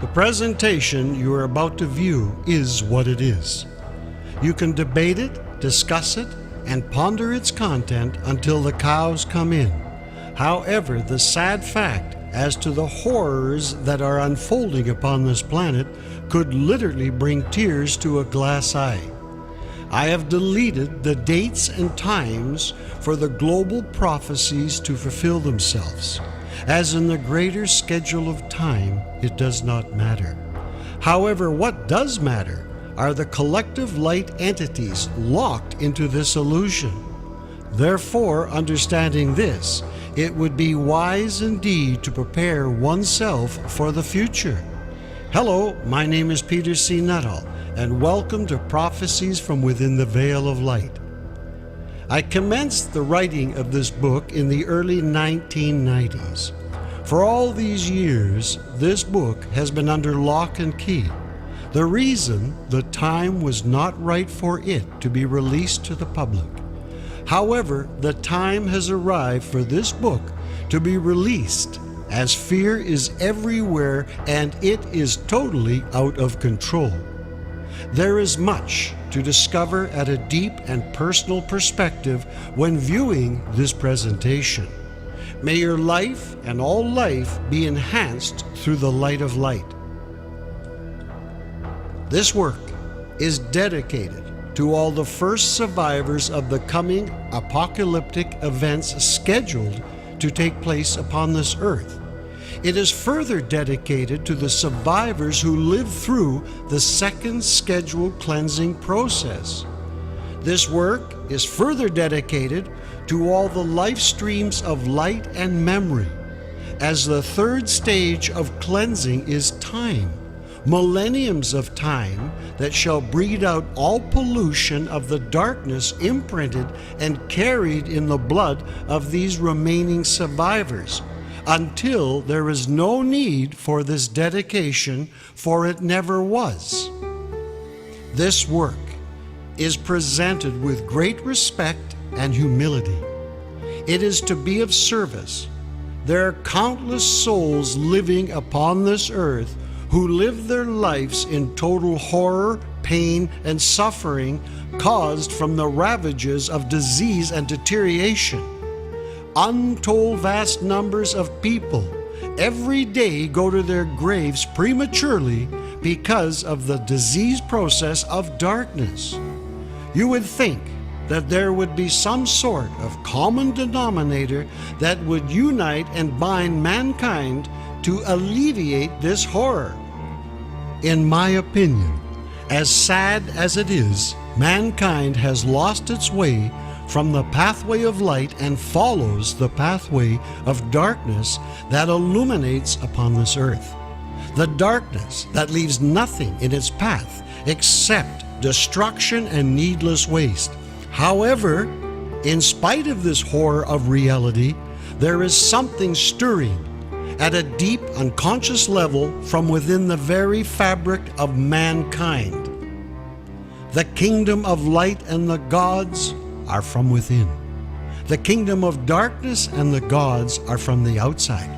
The presentation you are about to view is what it is. You can debate it, discuss it, and ponder its content until the cows come in. However, the sad fact as to the horrors that are unfolding upon this planet could literally bring tears to a glass eye. I have deleted the dates and times for the global prophecies to fulfill themselves, as in the greater schedule of time it does not matter. However, what does matter are the collective light entities locked into this illusion. Therefore, understanding this, it would be wise indeed to prepare oneself for the future. Hello, my name is Peter C. Nuttall, and welcome to Prophecies from Within the Veil of Light. I commenced the writing of this book in the early 1990s. For all these years, this book has been under lock and key. The reason, the time was not right for it to be released to the public. However, the time has arrived for this book to be released, as fear is everywhere and it is totally out of control. There is much to discover at a deep and personal perspective when viewing this presentation. May your life and all life be enhanced through the light of light. This work is dedicated to all the first survivors of the coming apocalyptic events scheduled to take place upon this earth. It is further dedicated to the survivors who lived through the second scheduled cleansing process. This work is further dedicated to all the life streams of light and memory, as the third stage of cleansing is time, millenniums of time that shall breed out all pollution of the darkness imprinted and carried in the blood of these remaining survivors, until there is no need for this dedication, for it never was. This work is presented with great respect and humility. It is to be of service. There are countless souls living upon this earth who live their lives in total horror, pain, and suffering caused from the ravages of disease and deterioration. Untold vast numbers of people every day go to their graves prematurely because of the disease process of darkness. You would think that there would be some sort of common denominator that would unite and bind mankind to alleviate this horror. In my opinion, as sad as it is, mankind has lost its way from the pathway of light and follows the pathway of darkness that illuminates upon this earth. The darkness that leaves nothing in its path except destruction and needless waste. However, in spite of this horror of reality, there is something stirring at a deep unconscious level from within the very fabric of mankind. The kingdom of light and the gods are from within. The kingdom of darkness and the gods are from the outside.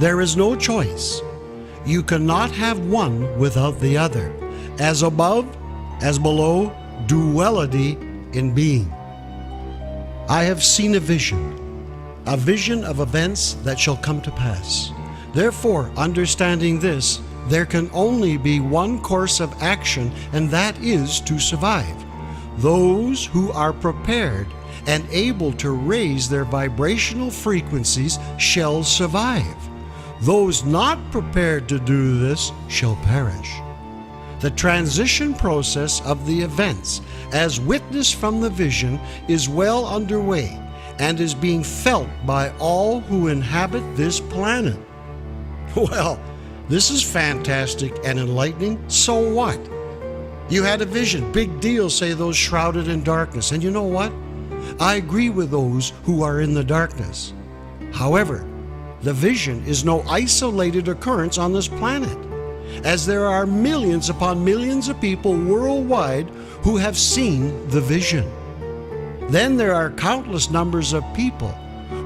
There is no choice. You cannot have one without the other. As above, as below, duality in being. I have seen a vision of events that shall come to pass. Therefore, understanding this, there can only be one course of action, and that is to survive. Those who are prepared and able to raise their vibrational frequencies shall survive. Those not prepared to do this shall perish. The transition process of the events, as witnessed from the vision, is well underway and is being felt by all who inhabit this planet. Well, this is fantastic and enlightening. So what? You had a vision. Big deal, say those shrouded in darkness. And you know what? I agree with those who are in the darkness. However, the vision is no isolated occurrence on this planet, as there are millions upon millions of people worldwide who have seen the vision. Then there are countless numbers of people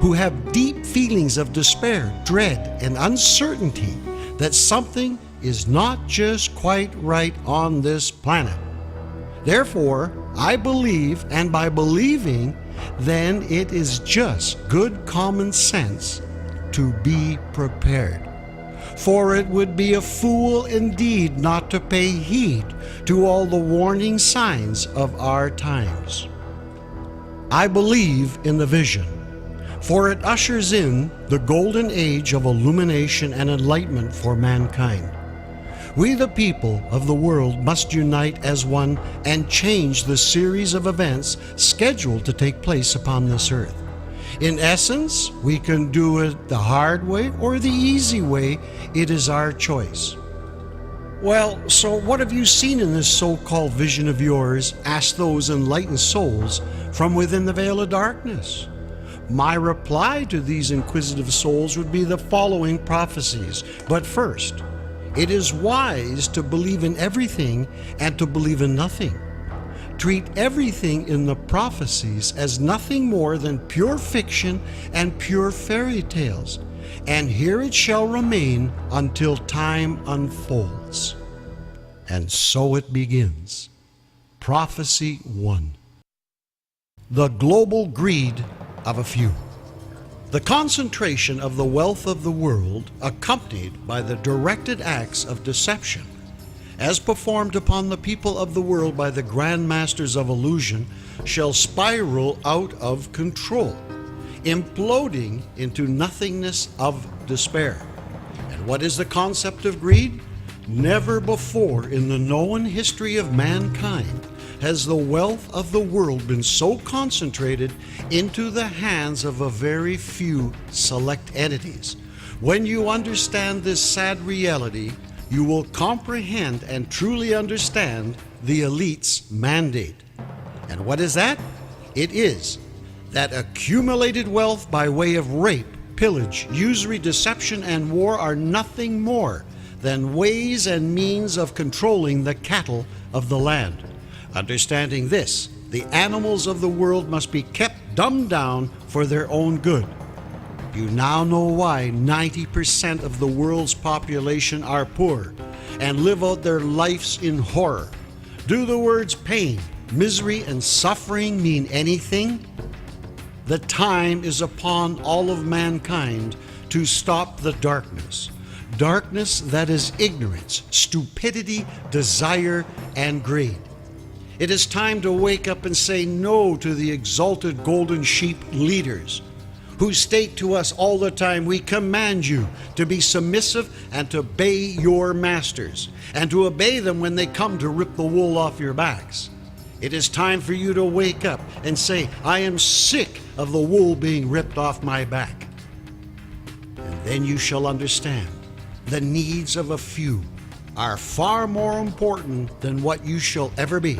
who have deep feelings of despair, dread, and uncertainty that something is not just quite right on this planet. Therefore, I believe, and by believing, then it is just good common sense to be prepared. For it would be a fool indeed not to pay heed to all the warning signs of our times. I believe in the vision, for it ushers in the golden age of illumination and enlightenment for mankind. We, the people of the world, must unite as one and change the series of events scheduled to take place upon this earth. In essence, we can do it the hard way or the easy way. It is our choice. Well, so what have you seen in this so-called vision of yours? Ask those enlightened souls from within the veil of darkness. My reply to these inquisitive souls would be the following prophecies. But first, it is wise to believe in everything and to believe in nothing. Treat everything in the prophecies as nothing more than pure fiction and pure fairy tales, and here it shall remain until time unfolds. And so it begins. Prophecy 1. The global greed of a few. The concentration of the wealth of the world, accompanied by the directed acts of deception, as performed upon the people of the world by the grand masters of illusion, shall spiral out of control, imploding into nothingness of despair. And what is the concept of greed? Never before in the known history of mankind has the wealth of the world been so concentrated into the hands of a very few select entities. When you understand this sad reality, you will comprehend and truly understand the elite's mandate. And what is that? It is that accumulated wealth by way of rape, pillage, usury, deception, and war are nothing more than ways and means of controlling the cattle of the land. Understanding this, the animals of the world must be kept dumbed down for their own good. You now know why 90% of the world's population are poor and live out their lives in horror. Do the words pain, misery, and suffering mean anything? The time is upon all of mankind to stop the darkness. Darkness that is ignorance, stupidity, desire, and greed. It is time to wake up and say no to the exalted golden sheep leaders who state to us all the time, we command you to be submissive and to obey your masters, and to obey them when they come to rip the wool off your backs. It is time for you to wake up and say, I am sick of the wool being ripped off my back. And then you shall understand the needs of a few are far more important than what you shall ever be.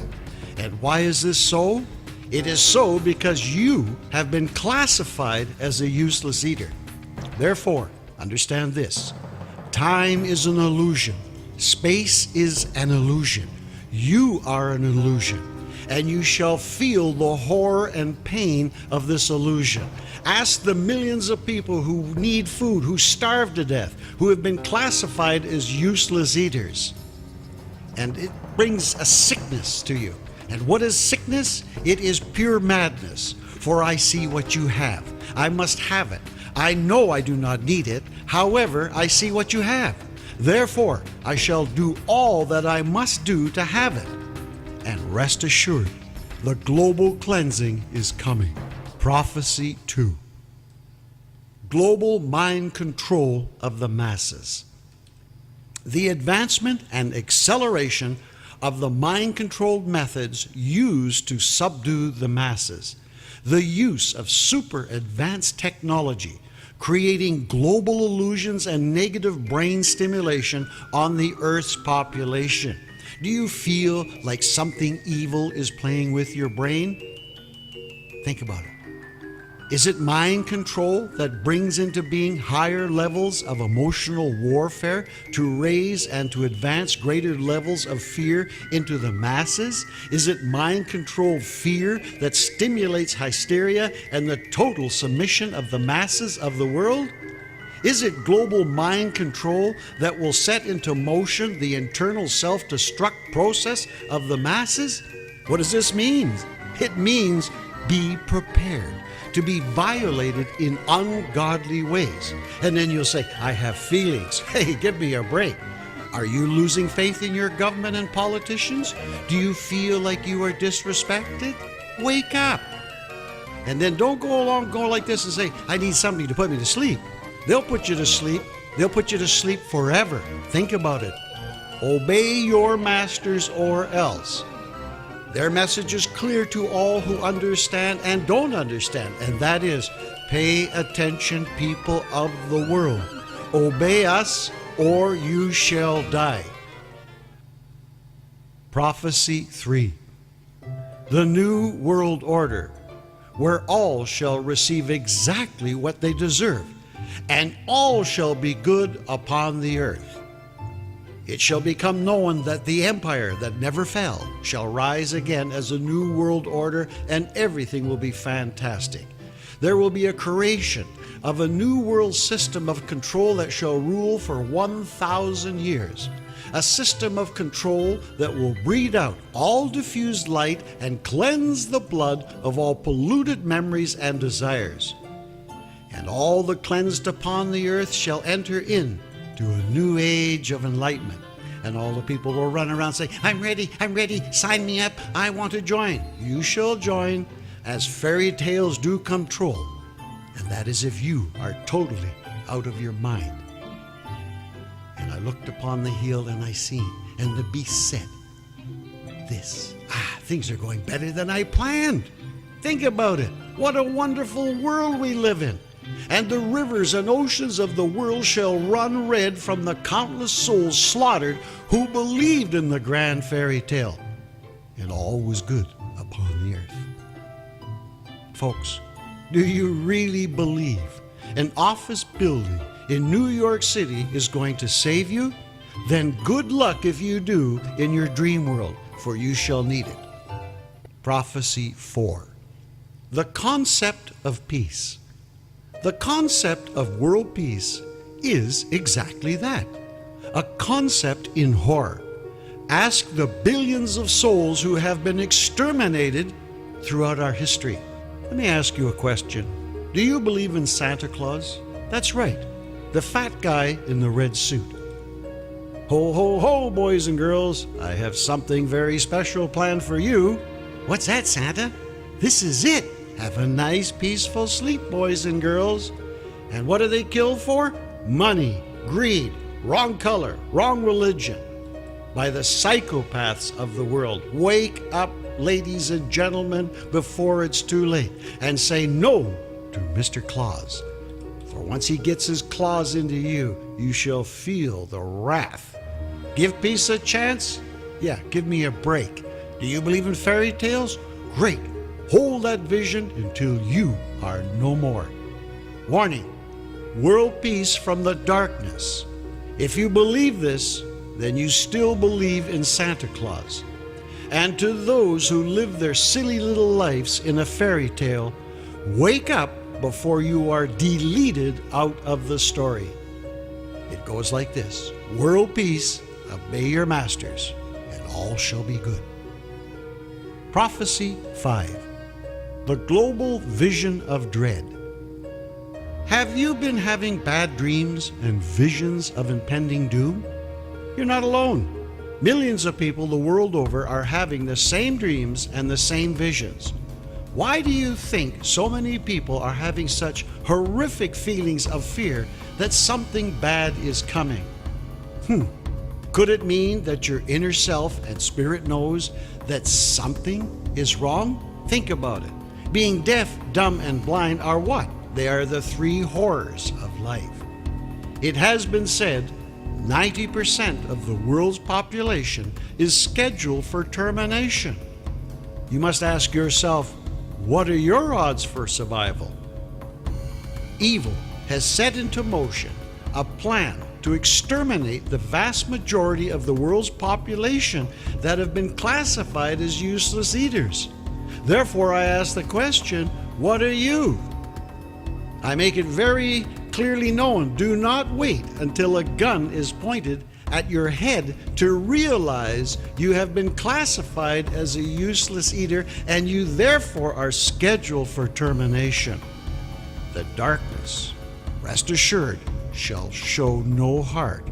And why is this so? It is so because you have been classified as a useless eater. Therefore, understand this. Time is an illusion. Space is an illusion. You are an illusion. And you shall feel the horror and pain of this illusion. Ask the millions of people who need food, who starve to death, who have been classified as useless eaters. And it brings a sickness to you. And what is sickness? It is pure madness. For I see what you have. I must have it. I know I do not need it. However, I see what you have. Therefore, I shall do all that I must do to have it. And rest assured, the global cleansing is coming. Prophecy 2. Global mind control of the masses. The advancement and acceleration of the mind-controlled methods used to subdue the masses. The use of super advanced technology, creating global illusions and negative brain stimulation on the Earth's population. Do you feel like something evil is playing with your brain? Think about it. Is it mind control that brings into being higher levels of emotional warfare to raise and to advance greater levels of fear into the masses? Is it mind controlled fear that stimulates hysteria and the total submission of the masses of the world? Is it global mind control that will set into motion the internal self-destruct process of the masses? What does this mean? It means be prepared to be violated in ungodly ways. And then you'll say, I have feelings. Hey, give me a break. Are you losing faith in your government and politicians? Do you feel like you are disrespected? Wake up. And then don't go like this and say, I need somebody to put me to sleep. They'll put you to sleep. They'll put you to sleep forever. Think about it. Obey your masters or else. Their message is clear to all who understand and don't understand, and that is, pay attention, people of the world. Obey us, or you shall die. Prophecy 3. The New World Order, where all shall receive exactly what they deserve, and all shall be good upon the earth. It shall become known that the empire that never fell shall rise again as a new world order, and everything will be fantastic. There will be a creation of a new world system of control that shall rule for 1,000 years. A system of control that will breed out all diffused light and cleanse the blood of all polluted memories and desires. And all the cleansed upon the earth shall enter in to a new age of enlightenment. And all the people will run around saying, I'm ready, sign me up, I want to join. You shall join as fairy tales do come true. And that is if you are totally out of your mind. And I looked upon the hill and I seen, and the beast said, things are going better than I planned. Think about it. What a wonderful world we live in. And the rivers and oceans of the world shall run red from the countless souls slaughtered who believed in the grand fairy tale. And all was good upon the earth. Folks, do you really believe an office building in New York City is going to save you? Then good luck if you do in your dream world, for you shall need it. Prophecy 4. The concept of peace. The concept of world peace is exactly that, a concept in horror. Ask the billions of souls who have been exterminated throughout our history. Let me ask you a question. Do you believe in Santa Claus? That's right, the fat guy in the red suit. Ho, ho, ho, boys and girls, I have something very special planned for you. What's that, Santa? This is it. Have a nice, peaceful sleep, boys and girls. And what do they kill for? Money, greed, wrong color, wrong religion. By the psychopaths of the world. Wake up, ladies and gentlemen, before it's too late, and say no to Mr. Claus. For once he gets his claws into you, you shall feel the wrath. Give peace a chance? Yeah, give me a break. Do you believe in fairy tales? Great. Hold that vision until you are no more. Warning, world peace from the darkness. If you believe this, then you still believe in Santa Claus. And to those who live their silly little lives in a fairy tale, wake up before you are deleted out of the story. It goes like this. World peace, obey your masters, and all shall be good. Prophecy 5. The global vision of dread. Have you been having bad dreams and visions of impending doom? You're not alone. Millions of people the world over are having the same dreams and the same visions. Why do you think so many people are having such horrific feelings of fear that something bad is coming? Could it mean that your inner self and spirit knows that something is wrong? Think about it. Being deaf, dumb, and blind are what? They are the three horrors of life. It has been said 90% of the world's population is scheduled for termination. You must ask yourself, what are your odds for survival? Evil has set into motion a plan to exterminate the vast majority of the world's population that have been classified as useless eaters. Therefore, I ask the question, what are you? I make it very clearly known. Do not wait until a gun is pointed at your head to realize you have been classified as a useless eater and you therefore are scheduled for termination. The darkness, rest assured, shall show no heart,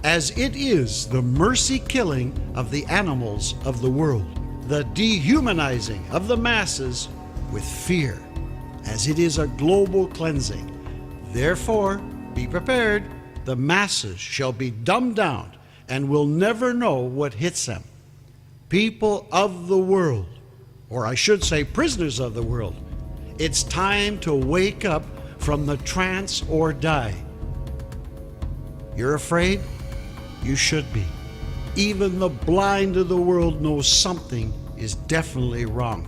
as it is the mercy killing of the animals of the world, the dehumanizing of the masses with fear, as it is a global cleansing. Therefore, be prepared. The masses shall be dumbed down and will never know what hits them. People of the world, or I should say prisoners of the world, it's time to wake up from the trance or die. You're afraid? You should be. Even the blind of the world knows something is definitely wrong.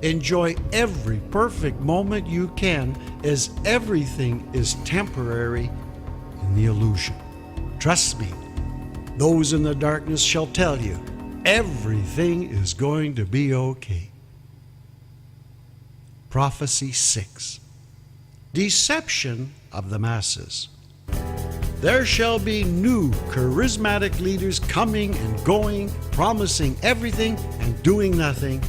Enjoy every perfect moment you can, as everything is temporary in the illusion. Trust me, those in the darkness shall tell you everything is going to be okay. Prophecy 6. Deception of the masses. There shall be new charismatic leaders coming and going, promising everything and doing nothing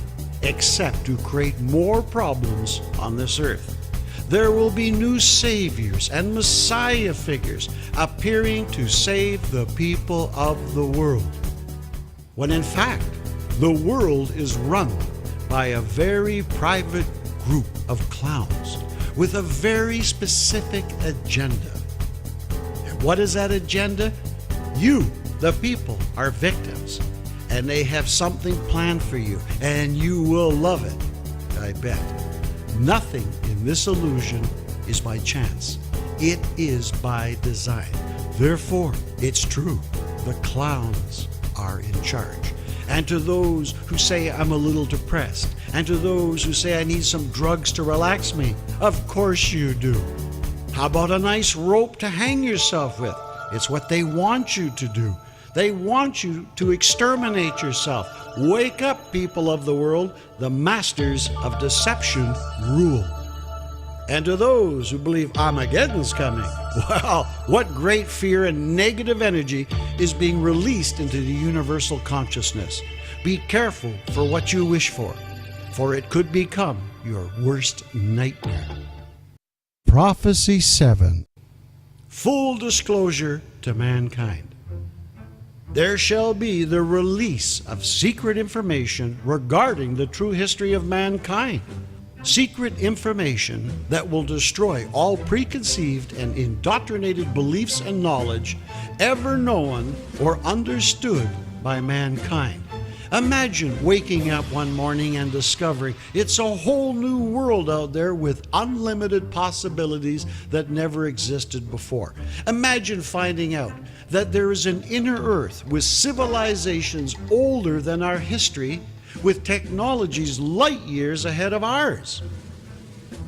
except to create more problems on this earth. There will be new saviors and Messiah figures appearing to save the people of the world, when in fact the world is run by a very private group of clowns with a very specific agenda. And what is that agenda? You, the people, are victims, and they have something planned for you, and you will love it, I bet. Nothing in this illusion is by chance. It is by design. Therefore, it's true. The clowns are in charge. And to those who say I'm a little depressed, and to those who say I need some drugs to relax me, of course you do. How about a nice rope to hang yourself with? It's what they want you to do. They want you to exterminate yourself. Wake up, people of the world. The masters of deception rule. And to those who believe Armageddon's coming, well, what great fear and negative energy is being released into the universal consciousness. Be careful for what you wish for it could become your worst nightmare. Prophecy 7. Full disclosure to mankind. There shall be the release of secret information regarding the true history of mankind. Secret information that will destroy all preconceived and indoctrinated beliefs and knowledge ever known or understood by mankind. Imagine waking up one morning and discovering it's a whole new world out there with unlimited possibilities that never existed before. Imagine finding out that there is an inner earth with civilizations older than our history, with technologies light years ahead of ours.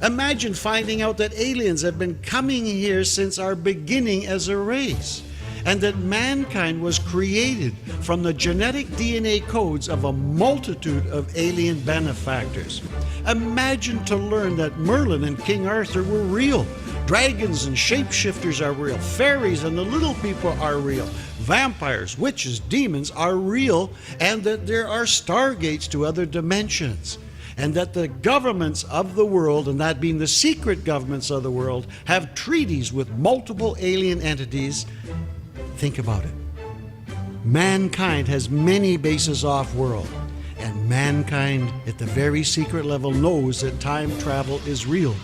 Imagine finding out that aliens have been coming here since our beginning as a race, and that mankind was created from the genetic DNA codes of a multitude of alien benefactors. Imagine to learn that Merlin and King Arthur were real. Dragons and shapeshifters are real. Fairies and the little people are real. Vampires, witches, demons are real, and that there are stargates to other dimensions. And that the governments of the world, and that being the secret governments of the world, have treaties with multiple alien entities. Think about it. Mankind has many bases off-world, and mankind at the very secret level knows that time travel is real.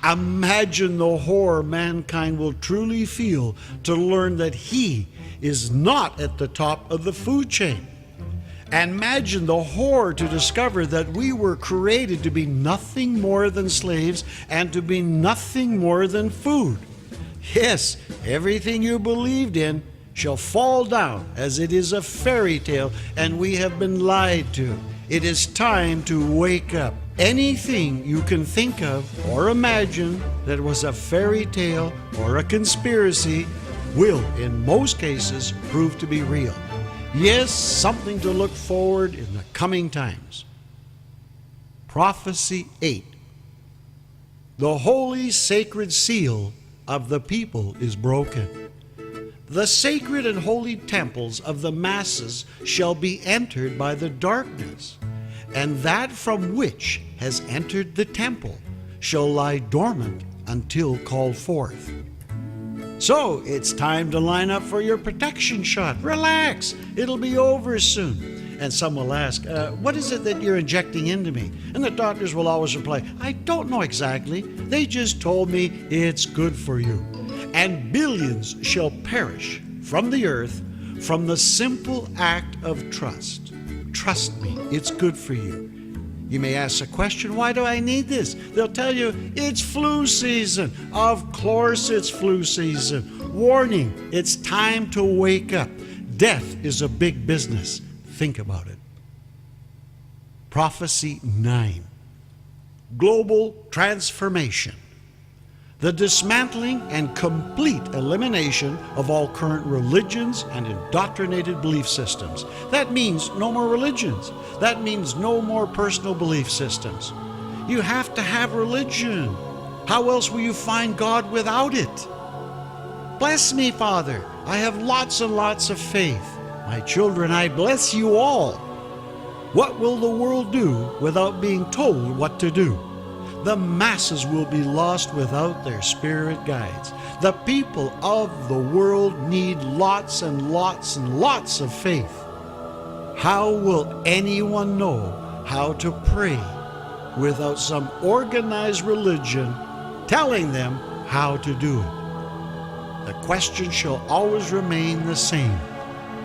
Imagine the horror mankind will truly feel to learn that he is not at the top of the food chain. And imagine the horror to discover that we were created to be nothing more than slaves and to be nothing more than food. Yes, everything you believed in shall fall down, as it is a fairy tale and we have been lied to. It is time to wake up. Anything you can think of or imagine that was a fairy tale or a conspiracy will, in most cases, prove to be real. Yes, something to look forward in the coming times. Prophecy 8. The holy sacred seal of the people is broken. The sacred and holy temples of the masses shall be entered by the darkness, and that from which has entered the temple shall lie dormant until called forth. So it's time to line up for your protection shot. Relax, it'll be over soon. And some will ask, what is it that you're injecting into me? And the doctors will always reply, I don't know exactly. They just told me it's good for you. And billions shall perish from the earth from the simple act of trust. Trust me, it's good for you. You may ask a question, why do I need this? They'll tell you, it's flu season. Of course it's flu season. Warning, it's time to wake up. Death is a big business. Think about it. Prophecy 9. Global transformation. The dismantling and complete elimination of all current religions and indoctrinated belief systems. That means no more religions. That means no more personal belief systems. You have to have religion. How else will you find God without it? Bless me, Father. I have lots and lots of faith. My children, I bless you all. What will the world do without being told what to do? The masses will be lost without their spirit guides. The people of the world need lots and lots and lots of faith. How will anyone know how to pray without some organized religion telling them how to do it? The question shall always remain the same.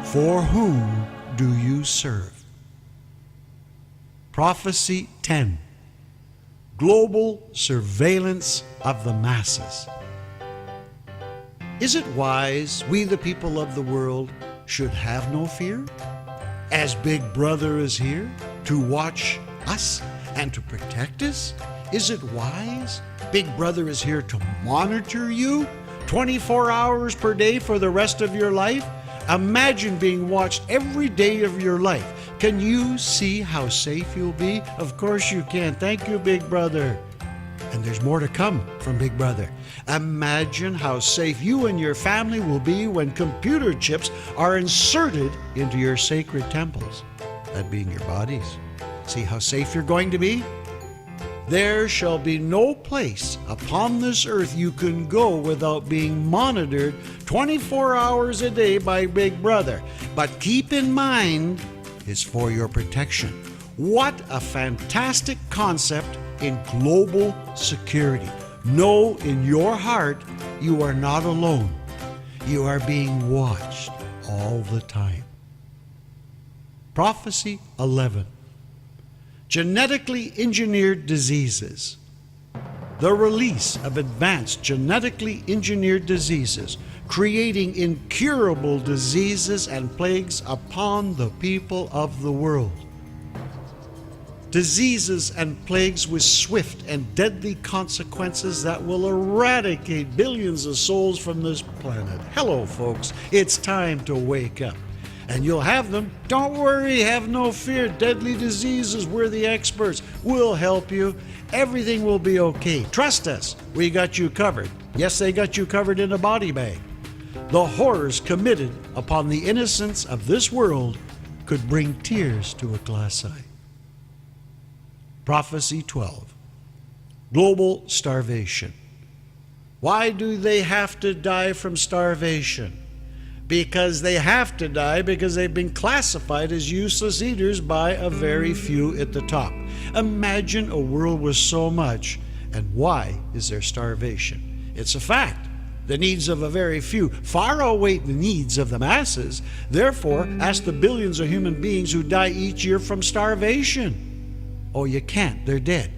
For whom do you serve? Prophecy 10. Global surveillance of the masses. Is it wise we, the people of the world, should have no fear? As Big Brother is here to watch us and to protect us? Is it wise? Big Brother is here to monitor you 24 hours per day for the rest of your life? Imagine being watched every day of your life. Can you see how safe you'll be? Of course you can. Thank you, Big Brother. And there's more to come from Big Brother. Imagine how safe you and your family will be when computer chips are inserted into your sacred temples, that being your bodies. See how safe you're going to be? There shall be no place upon this earth you can go without being monitored 24 hours a day by Big Brother. But keep in mind, it's for your protection. What a fantastic concept in global security. Know in your heart you are not alone. You are being watched all the time. Prophecy 11. Genetically engineered diseases. The release of advanced genetically engineered diseases, creating incurable diseases and plagues upon the people of the world. Diseases and plagues with swift and deadly consequences that will eradicate billions of souls from this planet. Hello, folks. It's time to wake up. And you'll have them. Don't worry, have no fear. Deadly diseases, we're the experts. We'll help you. Everything will be okay. Trust us, we got you covered. Yes, they got you covered in a body bag. The horrors committed upon the innocents of this world could bring tears to a glass eye. Prophecy 12. Global starvation. Why do they have to die from starvation? Because they have to die because they've been classified as useless eaters by a very few at the top. Imagine a world with so much, and why is there starvation? It's a fact. The needs of a very few far outweigh the needs of the masses. Therefore, ask the billions of human beings who die each year from starvation. Oh, you can't. They're dead.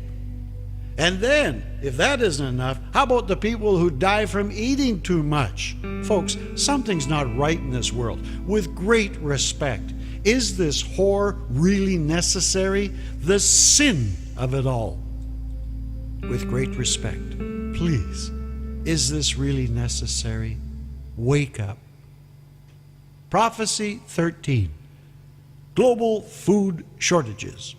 And then, if that isn't enough, how about the people who die from eating too much? Folks, something's not right in this world. With great respect, is this horror really necessary? The sin of it all. With great respect, please, is this really necessary? Wake up. Prophecy 13. Global food shortages.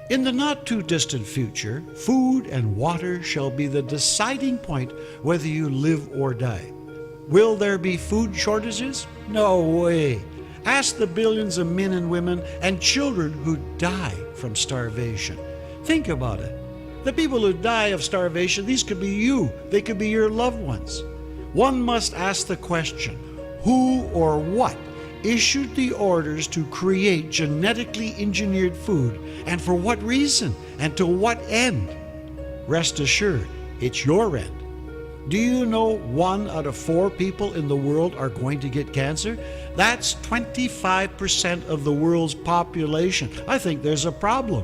In the not-too-distant future, food and water shall be the deciding point whether you live or die. Will there be food shortages? No way. Ask the billions of men and women and children who die from starvation. Think about it. The people who die of starvation, these could be you. They could be your loved ones. One must ask the question, who or what issued the orders to create genetically engineered food, and for what reason, and to what end? Rest assured, it's your end. Do you know 1 out of 4 people in the world are going to get cancer? That's 25% of the world's population. I think there's a problem.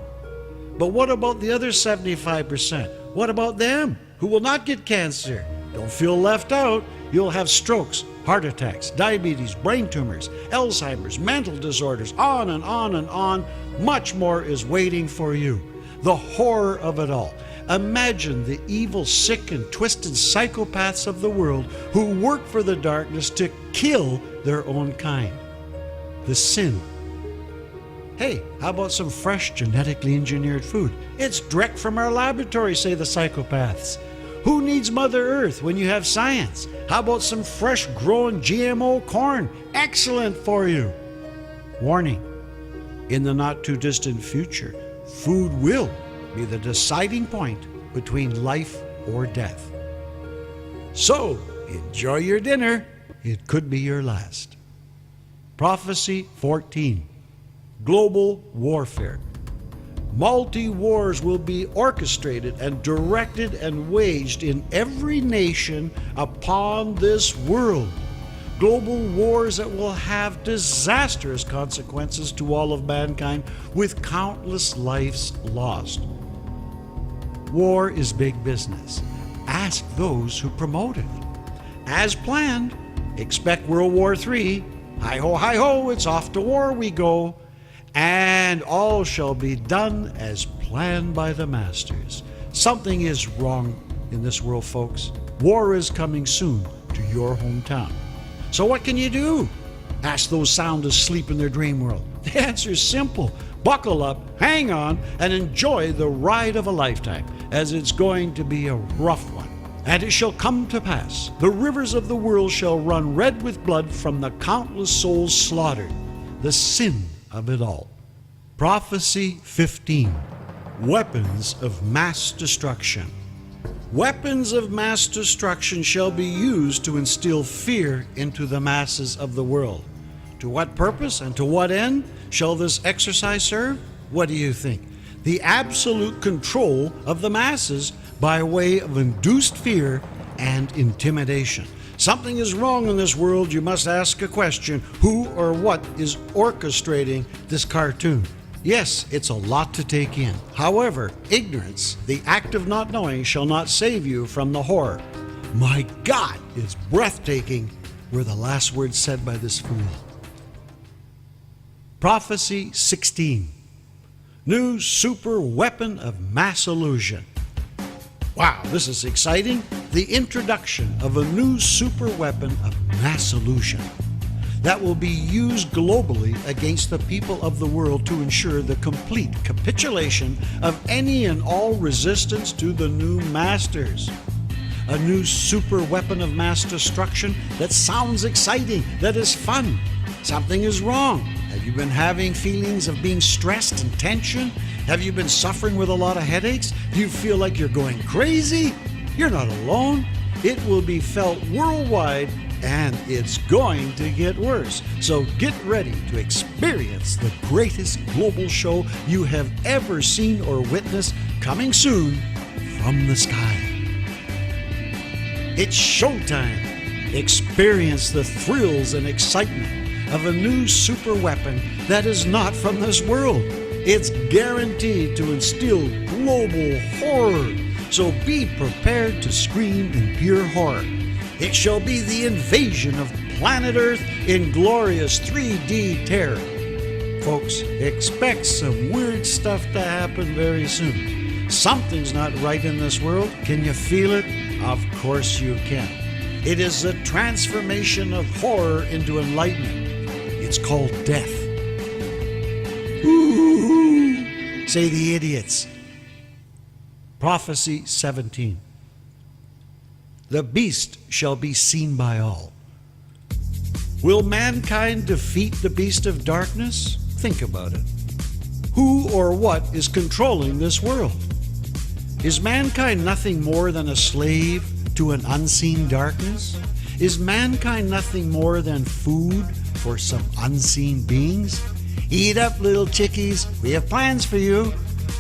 But what about the other 75%? What about them who will not get cancer? Don't feel left out. You'll have strokes, heart attacks, diabetes, brain tumors, Alzheimer's, mental disorders, on and on and on. Much more is waiting for you. The horror of it all. Imagine the evil, sick, and twisted psychopaths of the world who work for the darkness to kill their own kind. The sin. Hey, how about some fresh genetically engineered food? It's direct from our laboratory, say the psychopaths. Who needs Mother Earth when you have science? How about some fresh grown GMO corn? Excellent for you. Warning, in the not too distant future, food will be the deciding point between life or death. So, enjoy your dinner. It could be your last. Prophecy 14. Global warfare. Multi-wars will be orchestrated and directed and waged in every nation upon this world. Global wars that will have disastrous consequences to all of mankind, with countless lives lost. War is big business. Ask those who promote it. As planned, expect World War III. Hi-ho, hi-ho, it's off to war we go. And all shall be done as planned by the masters. Something is wrong in this world, folks. War is coming soon to your hometown. So what can you do? Ask those sound asleep in their dream world. The answer is simple. Buckle up, hang on, and enjoy the ride of a lifetime, as it's going to be a rough one. And it shall come to pass, the rivers of the world shall run red with blood from the countless souls slaughtered. The sin of it all. Prophecy 15. Weapons of mass destruction. Weapons of mass destruction shall be used to instill fear into the masses of the world. To what purpose and to what end shall this exercise serve? What do you think? The absolute control of the masses by way of induced fear and intimidation. Something is wrong in this world. You must ask a question. Who or what is orchestrating this cartoon? Yes, it's a lot to take in. However, ignorance, the act of not knowing, shall not save you from the horror. My God, it's breathtaking, were the last words said by this fool. Prophecy 16. New super weapon of mass illusion. Wow, this is exciting. The introduction of a new super weapon of mass illusion that will be used globally against the people of the world to ensure the complete capitulation of any and all resistance to the new masters. A new super weapon of mass destruction that sounds exciting, that is fun. Something is wrong. Have you been having feelings of being stressed and tension? Have you been suffering with a lot of headaches? Do you feel like you're going crazy? You're not alone. It will be felt worldwide, and it's going to get worse. So get ready to experience the greatest global show you have ever seen or witnessed, coming soon from the sky. It's showtime. Experience the thrills and excitement of a new super weapon that is not from this world. It's guaranteed to instill global horror. So be prepared to scream in pure horror. It shall be the invasion of planet Earth in glorious 3D terror. Folks, expect some weird stuff to happen very soon. Something's not right in this world. Can you feel it? Of course you can. It is a transformation of horror into enlightenment. It's called death. Ooh, say the idiots. Prophecy 17. The beast shall be seen by all. Will mankind defeat the beast of darkness? Think about it. Who or what is controlling this world? Is mankind nothing more than a slave to an unseen darkness? Is mankind nothing more than food for some unseen beings? Eat up, little chickies. We have plans for you.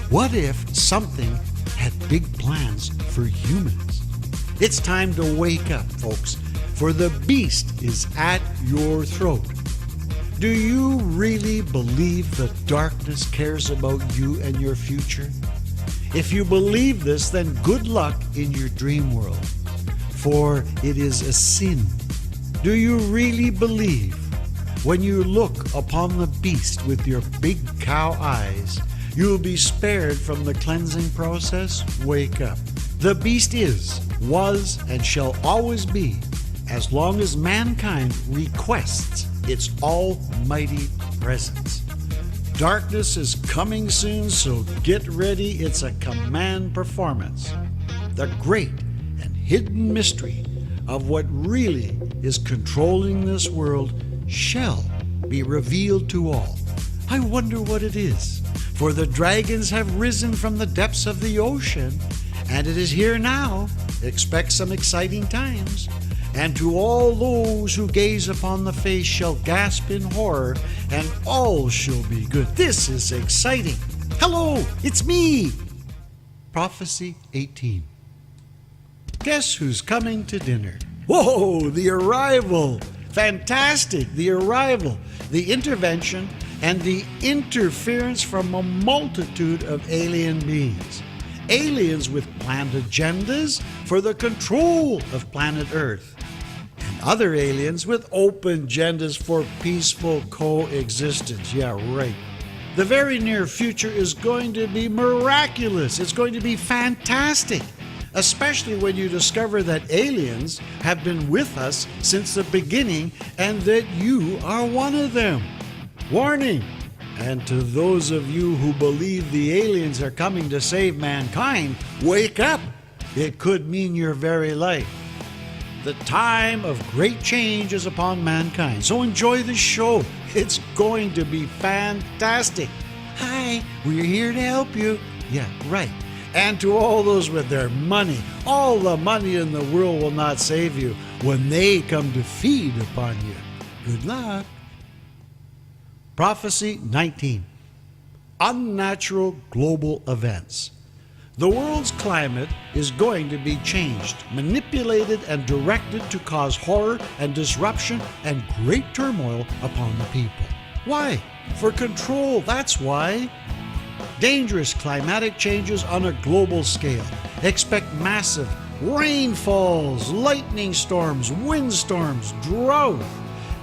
What if something had big plans for humans? It's time to wake up, folks, for the beast is at your throat. Do you really believe the darkness cares about you and your future? If you believe this, then good luck in your dream world, for it is a sin. Do you really believe when you look upon the beast with your big cow eyes, you will be spared from the cleansing process? Wake up. The beast is, was, and shall always be, as long as mankind requests its almighty presence. Darkness is coming soon, so get ready. It's a command performance. The great and hidden mystery of what really is controlling this world shall be revealed to all. I wonder what it is. For the dragons have risen from the depths of the ocean, and it is here now. Expect some exciting times. And to all those who gaze upon the face shall gasp in horror, and all shall be good. This is exciting. Hello, it's me. Prophecy 18. Guess who's coming to dinner? Whoa, the arrival. Fantastic, the arrival, the intervention, and the interference from a multitude of alien beings. Aliens with planned agendas for the control of planet Earth. And other aliens with open agendas for peaceful coexistence. Yeah, right. The very near future is going to be miraculous. It's going to be fantastic. Especially when you discover that aliens have been with us since the beginning and that you are one of them. Warning! And to those of you who believe the aliens are coming to save mankind, wake up! It could mean your very life. The time of great change is upon mankind, so enjoy the show. It's going to be fantastic. Hi, we're here to help you. Yeah, right. And to all those with their money, all the money in the world will not save you when they come to feed upon you. Good luck. Prophecy 19. Unnatural global events. The world's climate is going to be changed, manipulated, and directed to cause horror and disruption and great turmoil upon the people. Why? For control, that's why. Dangerous climatic changes on a global scale. Expect massive rainfalls, lightning storms, windstorms, drought.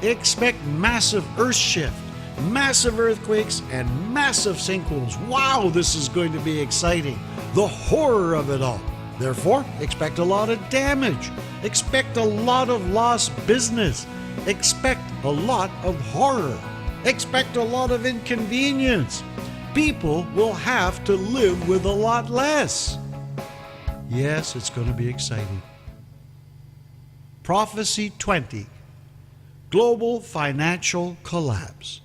Expect massive earth shift, massive earthquakes, and massive sinkholes. Wow, this is going to be exciting. The horror of it all. Therefore, expect a lot of damage. Expect a lot of lost business. Expect a lot of horror. Expect a lot of inconvenience. People will have to live with a lot less. Yes, it's going to be exciting. Prophecy 20. Global financial collapse.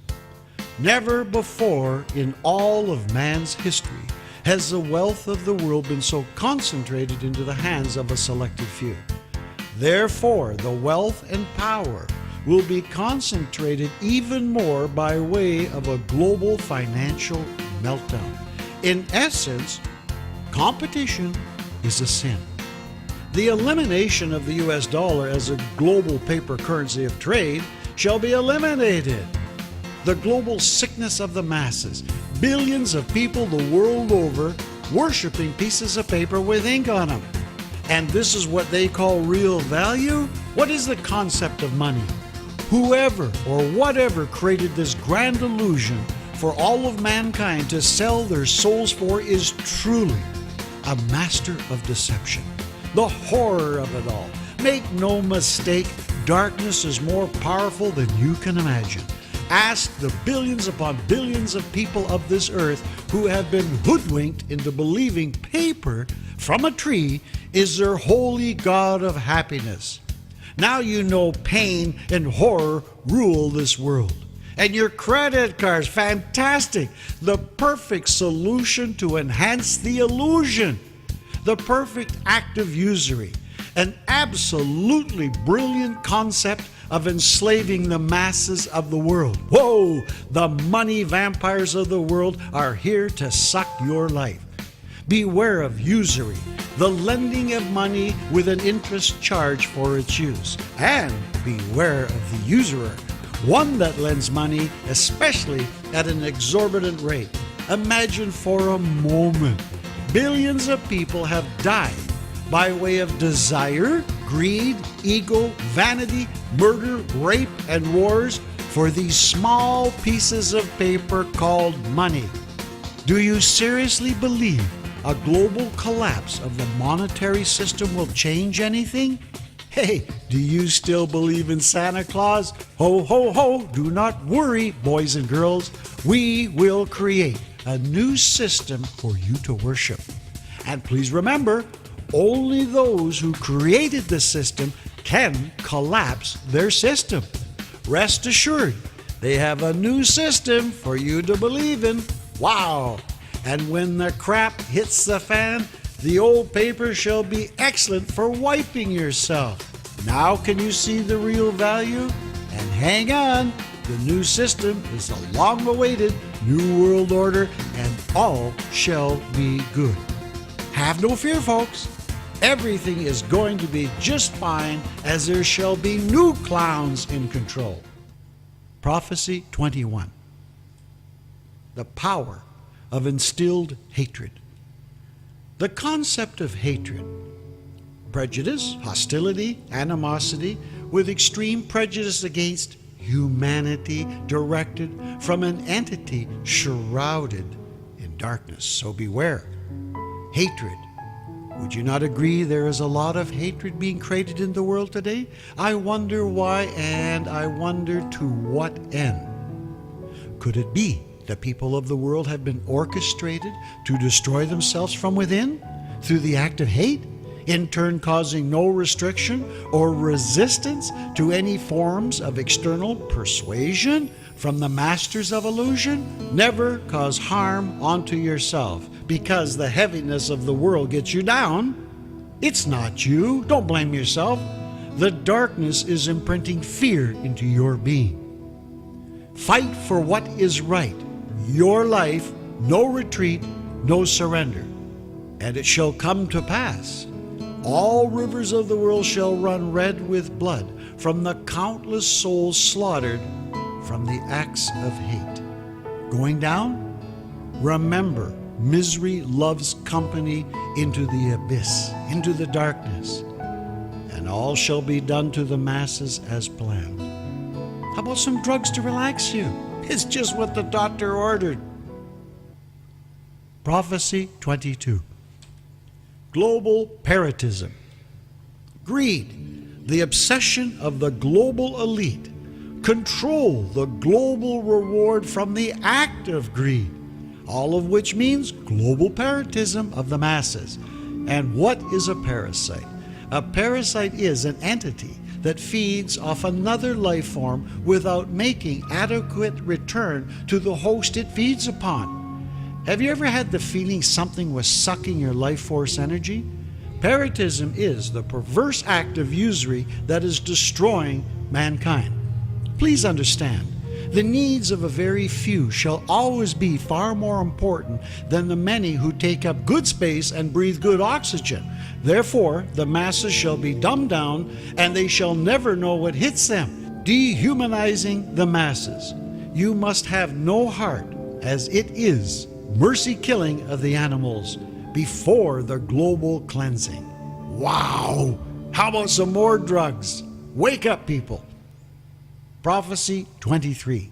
Never before in all of man's history has the wealth of the world been so concentrated into the hands of a selected few. Therefore, the wealth and power will be concentrated even more by way of a global financial meltdown. In essence, competition is a sin. The elimination of the US dollar as a global paper currency of trade shall be eliminated. The global sickness of the masses, billions of people the world over worshiping pieces of paper with ink on them. And this is what they call real value? What is the concept of money? Whoever or whatever created this grand illusion for all of mankind to sell their souls for is truly a master of deception. The horror of it all. Make no mistake, darkness is more powerful than you can imagine. Ask the billions upon billions of people of this earth who have been hoodwinked into believing paper from a tree is their holy god of happiness. Now you know pain and horror rule this world. And your credit cards, fantastic. The perfect solution to enhance the illusion. The perfect act of usury. An absolutely brilliant concept of enslaving the masses of the world. Whoa! The money vampires of the world are here to suck your life. Beware of usury, the lending of money with an interest charge for its use. And beware of the usurer, one that lends money, especially at an exorbitant rate. Imagine for a moment, billions of people have died by way of desire, greed, ego, vanity, murder, rape, and wars for these small pieces of paper called money. Do you seriously believe a global collapse of the monetary system will change anything? Hey, do you still believe in Santa Claus? Ho, ho, ho! Do not worry, boys and girls. We will create a new system for you to worship. And please remember, only those who created the system can collapse their system. Rest assured, they have a new system for you to believe in. Wow! And when the crap hits the fan, the old paper shall be excellent for wiping yourself. Now can you see the real value? And hang on, the new system is a long-awaited New World Order, and all shall be good. Have no fear, folks. Everything is going to be just fine, as there shall be new clowns in control. Prophecy 21. The power of instilled hatred. The concept of hatred, prejudice, hostility, animosity, with extreme prejudice against humanity directed from an entity shrouded in darkness. So beware. Hatred. Would you not agree there is a lot of hatred being created in the world today? I wonder why, and I wonder to what end. Could it be the people of the world have been orchestrated to destroy themselves from within through the act of hate, in turn causing no restriction or resistance to any forms of external persuasion from the masters of illusion? Never cause harm onto yourself, because the heaviness of the world gets you down. It's not you. Don't blame yourself. The darkness is imprinting fear into your being. Fight for what is right. Your life, no retreat, no surrender. And it shall come to pass. All rivers of the world shall run red with blood from the countless souls slaughtered from the acts of hate. Going down? Remember, misery loves company into the abyss, into the darkness, and all shall be done to the masses as planned. How about some drugs to relax you? It's just what the doctor ordered. Prophecy 22. Global parrotism. Greed, the obsession of the global elite. Control the global reward from the act of greed. All of which means global parrotism of the masses. And what is a parasite? A parasite is an entity that feeds off another life form without making adequate return to the host it feeds upon. Have you ever had the feeling something was sucking your life force energy? Parrotism is the perverse act of usury that is destroying mankind. Please understand, the needs of a very few shall always be far more important than the many who take up good space and breathe good oxygen. Therefore, the masses shall be dumbed down, and they shall never know what hits them, dehumanizing the masses. You must have no heart, as it is mercy killing of the animals before the global cleansing. Wow! How about some more drugs? Wake up, people. Prophecy 23.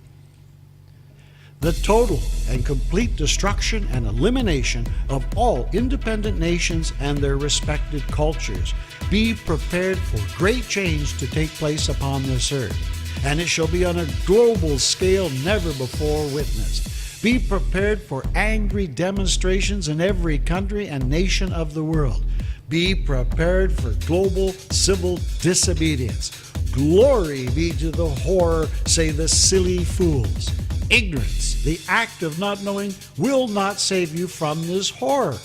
The total and complete destruction and elimination of all independent nations and their respected cultures. Be prepared for great change to take place upon this earth. and it shall be on a global scale never before witnessed. Be prepared for angry demonstrations in every country and nation of the world. Be prepared for global civil disobedience. Glory be to the horror, say the silly fools. Ignorance, the act of not knowing, will not save you from this horror.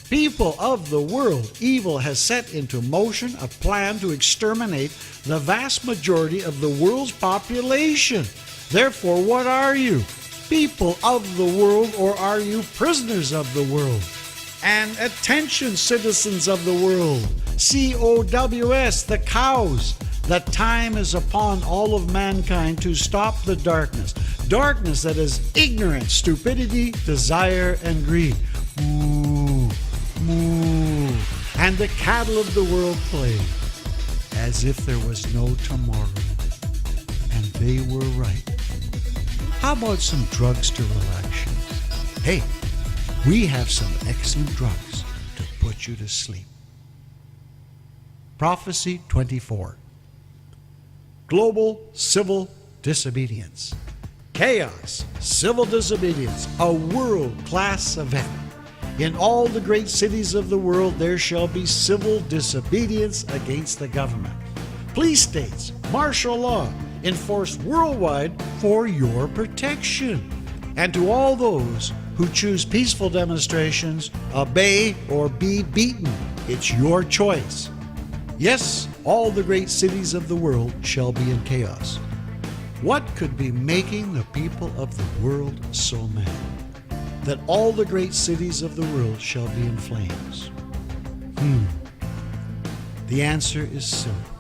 People of the world, evil has set into motion a plan to exterminate the vast majority of the world's population. Therefore, what are you? People of the world, or are you prisoners of the world? And attention, citizens of the world, COWS, the cows. The time is upon all of mankind to stop the darkness. Darkness that is ignorance, stupidity, desire, and greed. Moo, moo. And the cattle of the world play as if there was no tomorrow. And they were right. How about some drugs to relax you? Hey, we have some excellent drugs to put you to sleep. Prophecy 24. Global civil disobedience. Chaos, civil disobedience, a world-class event. In all the great cities of the world there shall be civil disobedience against the government. Police states, martial law, enforced worldwide for your protection. And to all those who choose peaceful demonstrations, obey or be beaten. It's your choice. Yes, all the great cities of the world shall be in chaos. What could be making the people of the world so mad that all the great cities of the world shall be in flames? The answer is simple.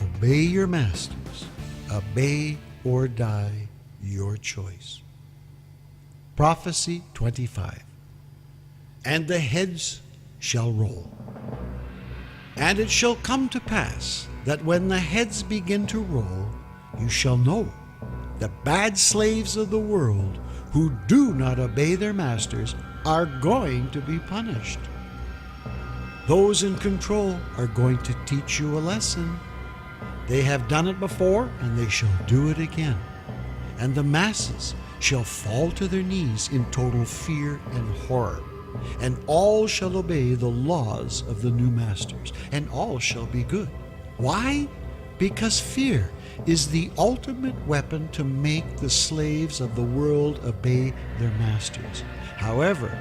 Obey your masters. Obey or die, your choice. Prophecy 25. And the heads shall roll. And it shall come to pass that when the heads begin to roll, you shall know the bad slaves of the world who do not obey their masters are going to be punished. Those in control are going to teach you a lesson. They have done it before, and they shall do it again. And the masses shall fall to their knees in total fear and horror. And all shall obey the laws of the new masters, and all shall be good. Why? Because fear is the ultimate weapon to make the slaves of the world obey their masters. However,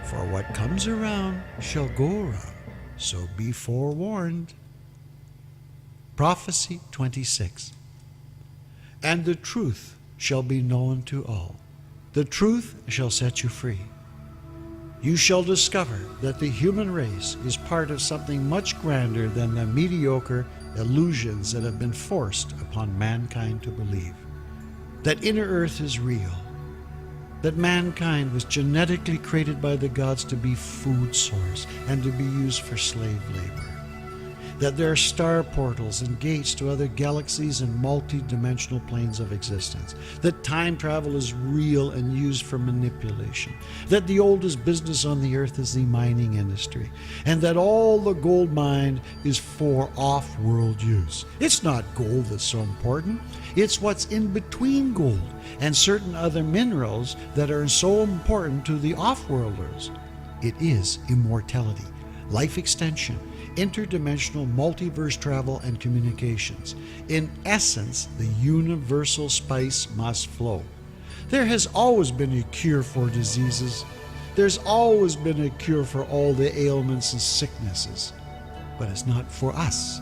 for what comes around shall go around, so be forewarned. Prophecy 26. And the truth shall be known to all. The truth shall set you free. You shall discover that the human race is part of something much grander than the mediocre illusions that have been forced upon mankind to believe. That inner earth is real. That mankind was genetically created by the gods to be food source and to be used for slave labor. That there are star portals and gates to other galaxies and multi-dimensional planes of existence. That time travel is real and used for manipulation. That the oldest business on the earth is the mining industry. And that all the gold mined is for off-world use. It's not gold that's so important. It's what's in between gold and certain other minerals that are so important to the off-worlders. It is immortality, life extension, interdimensional multiverse travel and communications. In essence, the universal spice must flow. There has always been a cure for diseases. There's always been a cure for all the ailments and sicknesses. But it's not for us.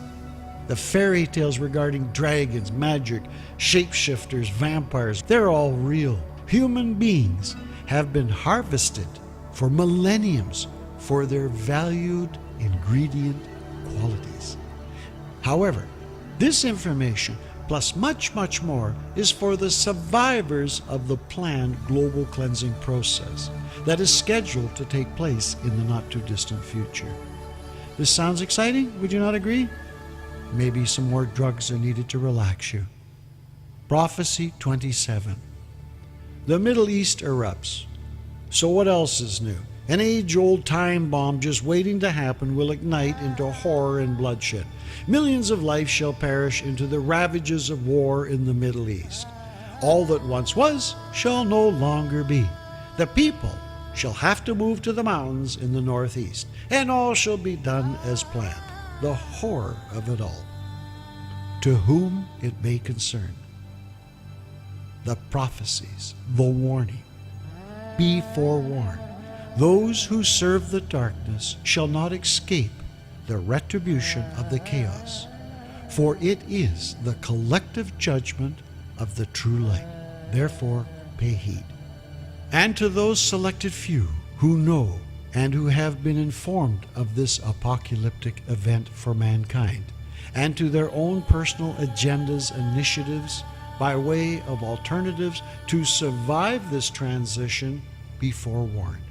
The fairy tales regarding dragons, magic, shapeshifters, vampires, they're all real. Human beings have been harvested for millenniums for their valued ingredient qualities. However, this information, plus much, much more, is for the survivors of the planned global cleansing process that is scheduled to take place in the not-too-distant future. This sounds exciting, would you not agree? Maybe some more drugs are needed to relax you. Prophecy 27. The Middle East erupts. So what else is new? An age-old time bomb just waiting to happen will ignite into horror and bloodshed. Millions of lives shall perish into the ravages of war in the Middle East. All that once was shall no longer be. The people shall have to move to the mountains in the northeast, and all shall be done as planned. The horror of it all. To whom it may concern. The prophecies, the warning. Be forewarned. Those who serve the darkness shall not escape the retribution of the chaos, for it is the collective judgment of the true light. Therefore, pay heed. And to those selected few who know and who have been informed of this apocalyptic event for mankind, and to their own personal agendas, initiatives, by way of alternatives to survive this transition, be forewarned.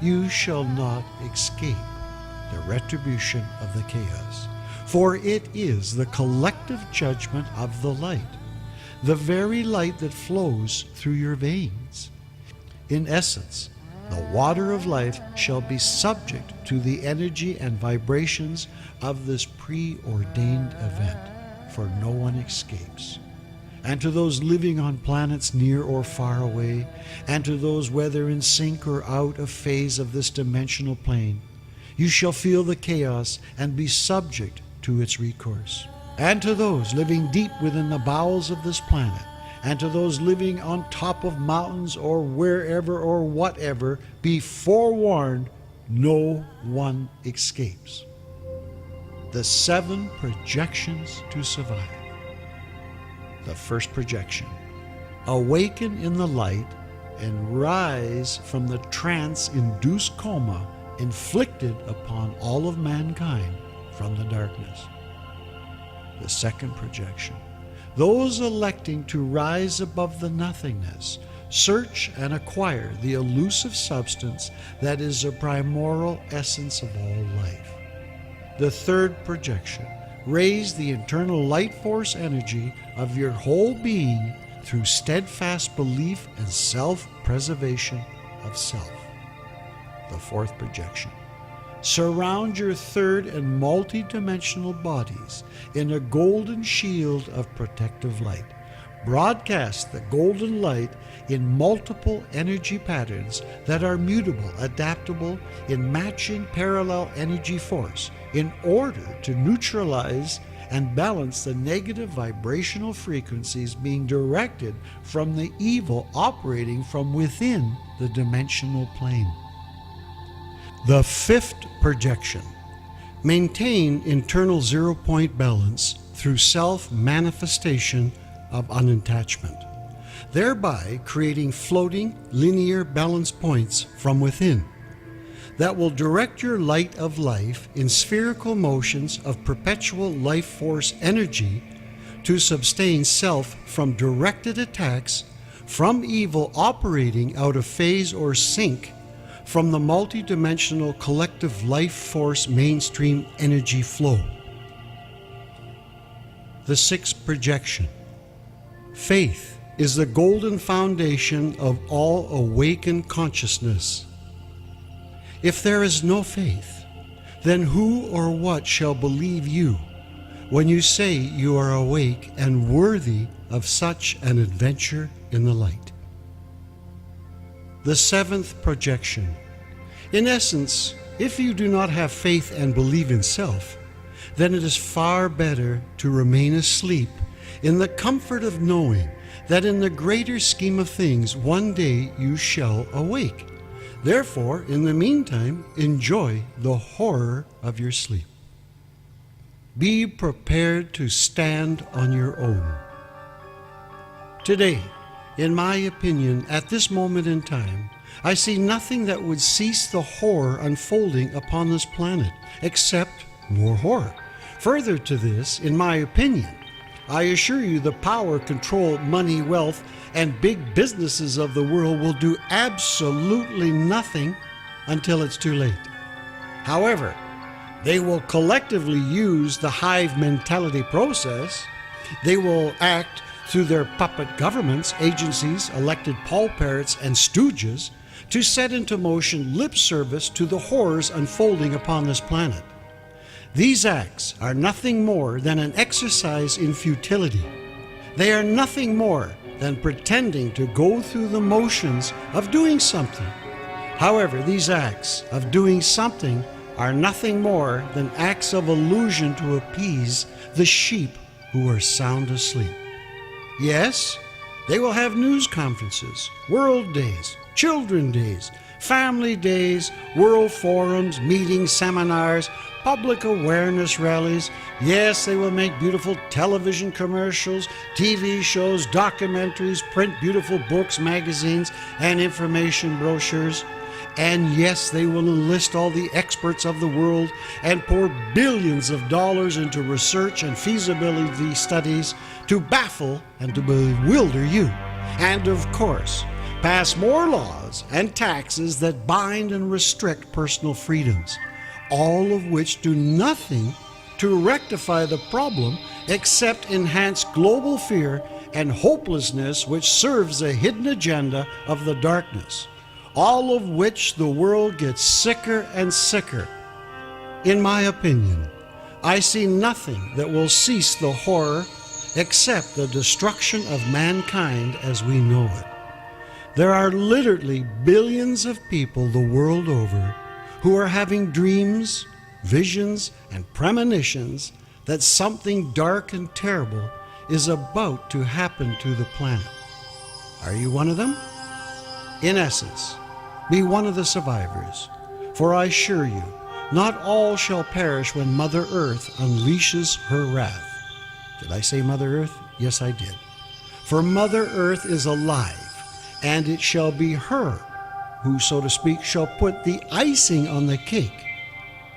You shall not escape the retribution of the chaos, for it is the collective judgment of the light, the very light that flows through your veins. In essence, the water of life shall be subject to the energy and vibrations of this preordained event, for no one escapes. And to those living on planets near or far away, and to those whether in sync or out of phase of this dimensional plane, you shall feel the chaos and be subject to its recourse. And to those living deep within the bowels of this planet, and to those living on top of mountains or wherever or whatever, be forewarned, no one escapes. The 7 projections to survive. The first projection: awaken in the light and rise from the trance-induced coma inflicted upon all of mankind from the darkness. The second projection: those electing to rise above the nothingness, search and acquire the elusive substance that is the primordial essence of all life. The third projection: raise the internal light force energy of your whole being through steadfast belief and self-preservation of self. The fourth projection: surround your third and multi-dimensional bodies in a golden shield of protective light. Broadcast the golden light in multiple energy patterns that are mutable, adaptable, in matching parallel energy force, in order to neutralize and balance the negative vibrational frequencies being directed from the evil operating from within the dimensional plane. The fifth projection: maintain internal zero-point balance through self-manifestation of unattachment, thereby creating floating linear balance points from within that will direct your light of life in spherical motions of perpetual life force energy to sustain self from directed attacks from evil operating out of phase or sync from the multidimensional collective life force mainstream energy flow. The sixth projection: faith is the golden foundation of all awakened consciousness. If there is no faith, then who or what shall believe you when you say you are awake and worthy of such an adventure in the light? The seventh projection: in essence, if you do not have faith and believe in self, then it is far better to remain asleep in the comfort of knowing that in the greater scheme of things one day you shall awake. Therefore, in the meantime, enjoy the horror of your sleep. Be prepared to stand on your own. Today, in my opinion, at this moment in time, I see nothing that would cease the horror unfolding upon this planet, except more horror. Further to this, in my opinion, I assure you the power, control, money, wealth, and big businesses of the world will do absolutely nothing until it's too late. However, they will collectively use the hive mentality process. They will act through their puppet governments, agencies, elected Paul Parrots, and stooges to set into motion lip service to the horrors unfolding upon this planet. These acts are nothing more than an exercise in futility. They are nothing more than pretending to go through the motions of doing something. However, these acts of doing something are nothing more than acts of illusion to appease the sheep who are sound asleep. Yes, they will have news conferences, world days, children days, family days, world forums, meetings, seminars, public awareness rallies. Yes, they will make beautiful television commercials, TV shows, documentaries, print beautiful books, magazines, and information brochures. And yes, they will enlist all the experts of the world and pour billions of dollars into research and feasibility studies to baffle and to bewilder you. And of course, pass more laws and taxes that bind and restrict personal freedoms, all of which do nothing to rectify the problem except enhance global fear and hopelessness, which serves the hidden agenda of the darkness, all of which the world gets sicker and sicker. In my opinion, I see nothing that will cease the horror except the destruction of mankind as we know it. There are literally billions of people the world over who are having dreams, visions, and premonitions that something dark and terrible is about to happen to the planet. Are you one of them? In essence, be one of the survivors, for I assure you, not all shall perish when Mother Earth unleashes her wrath. Did I say Mother Earth? Yes, I did. For Mother Earth is alive, and it shall be her who, so to speak, shall put the icing on the cake.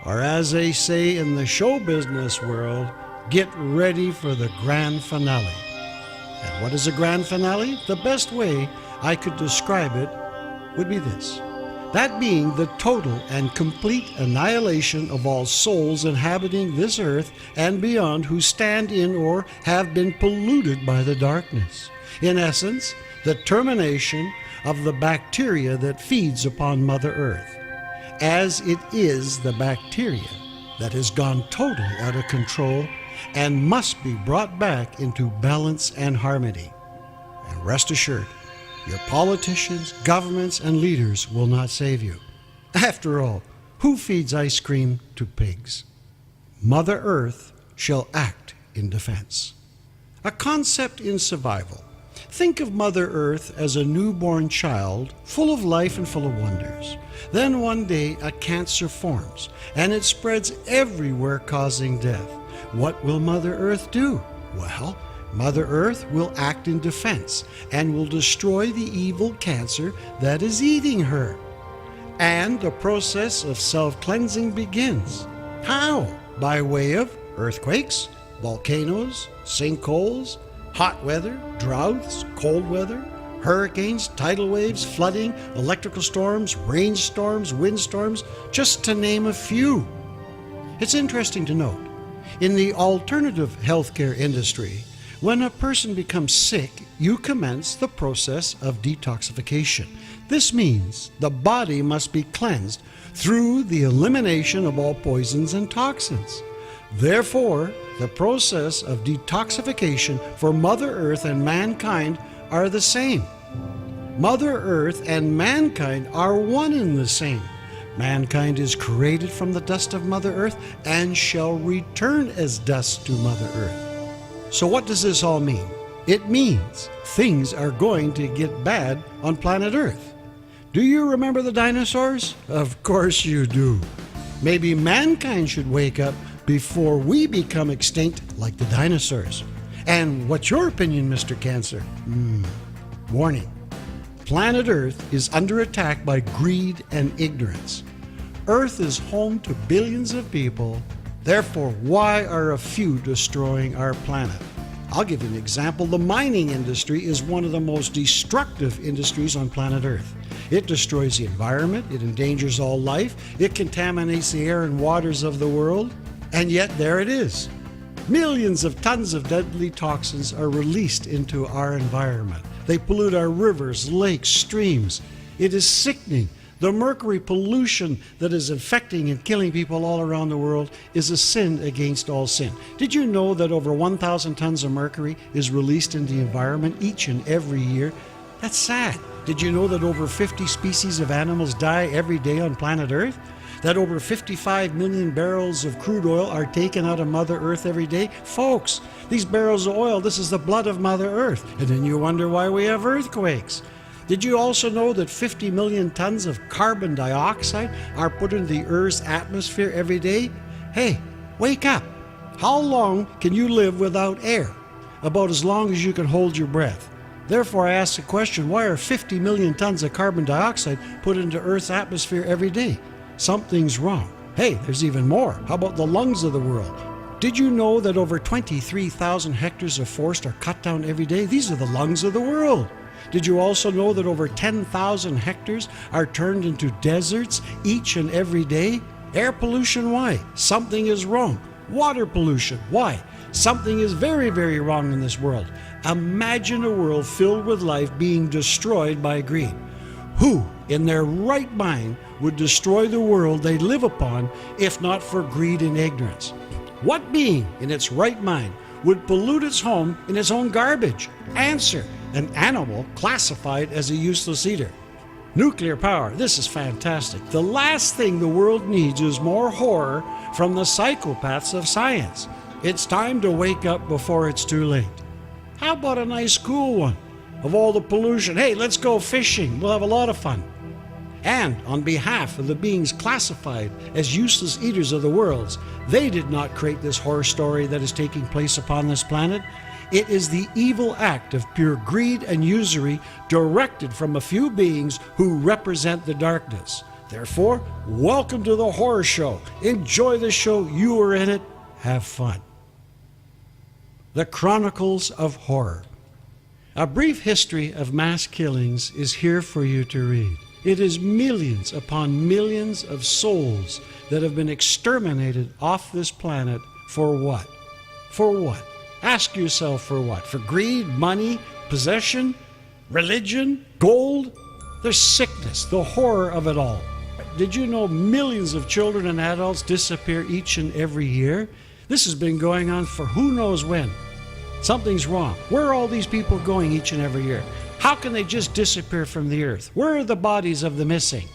Or as they say in the show business world, get ready for the grand finale. And what is a grand finale? The best way I could describe it would be this: that being the total and complete annihilation of all souls inhabiting this earth and beyond who stand in or have been polluted by the darkness. In essence, the termination of the bacteria that feeds upon Mother Earth, as it is the bacteria that has gone totally out of control and must be brought back into balance and harmony. And rest assured, your politicians, governments, and leaders will not save you. After all, who feeds ice cream to pigs? Mother Earth shall act in defense. A concept in survival. Think of Mother Earth as a newborn child, full of life and full of wonders. Then one day a cancer forms, and it spreads everywhere, causing death. What will Mother Earth do? Well, Mother Earth will act in defense and will destroy the evil cancer that is eating her. And the process of self-cleansing begins. How? By way of earthquakes, volcanoes, sinkholes, hot weather, droughts, cold weather, hurricanes, tidal waves, flooding, electrical storms, rainstorms, windstorms, just to name a few. It's interesting to note, in the alternative healthcare industry, when a person becomes sick, you commence the process of detoxification. This means the body must be cleansed through the elimination of all poisons and toxins. Therefore, the process of detoxification for Mother Earth and mankind are the same. Mother Earth and mankind are one and the same. Mankind is created from the dust of Mother Earth and shall return as dust to Mother Earth. So what does this all mean? It means things are going to get bad on planet Earth. Do you remember the dinosaurs? Of course you do. Maybe mankind should wake up before we become extinct like the dinosaurs. And what's your opinion, Mr. Cancer? Warning. Planet Earth is under attack by greed and ignorance. Earth is home to billions of people. Therefore, why are a few destroying our planet? I'll give you an example. The mining industry is one of the most destructive industries on planet Earth. It destroys the environment, it endangers all life, it contaminates the air and waters of the world, and yet there it is. Millions of tons of deadly toxins are released into our environment. They pollute our rivers, lakes, streams, It is sickening. The mercury pollution that is infecting and killing people all around the world is a sin against all sin. Did you know that over 1,000 tons of mercury is released into the environment each and every year? That's sad. Did you know that over 50 species of animals die every day on planet Earth? That over 55 million barrels of crude oil are taken out of Mother Earth every day? Folks, these barrels of oil, this is the blood of Mother Earth. And then you wonder why we have earthquakes. Did you also know that 50 million tons of carbon dioxide are put into the Earth's atmosphere every day? Hey, wake up. How long can you live without air? About as long as you can hold your breath. Therefore, I ask the question, why are 50 million tons of carbon dioxide put into Earth's atmosphere every day? Something's wrong. Hey, there's even more. How about the lungs of the world? Did you know that over 23,000 hectares of forest are cut down every day? These are the lungs of the world. Did you also know that over 10,000 hectares are turned into deserts each and every day? Air pollution, why? Something is wrong. Water pollution, why? Something is very, very wrong in this world. Imagine a world filled with life being destroyed by greed. Who, in their right mind, would destroy the world they live upon if not for greed and ignorance? What being in its right mind would pollute its home in its own garbage? Answer: an animal classified as a useless eater. Nuclear power, this is fantastic. The last thing the world needs is more horror from the psychopaths of science. It's time to wake up before it's too late. How about a nice cool one? Of all the pollution, hey, let's go fishing. We'll have a lot of fun. And on behalf of the beings classified as useless eaters of the worlds, they did not create this horror story that is taking place upon this planet. It is the evil act of pure greed and usury directed from a few beings who represent the darkness. Therefore, welcome to the horror show. Enjoy the show. You are in it. Have fun. The Chronicles of Horror. A brief history of mass killings is here for you to read. It is millions upon millions of souls that have been exterminated off this planet for what? For what? Ask yourself, for what? For greed, money, possession, religion, gold? There's sickness, the horror of it all. Did you know millions of children and adults disappear each and every year? This has been going on for who knows when. Something's wrong. Where are all these people going each and every year? How can they just disappear from the earth? Where are the bodies of the missing?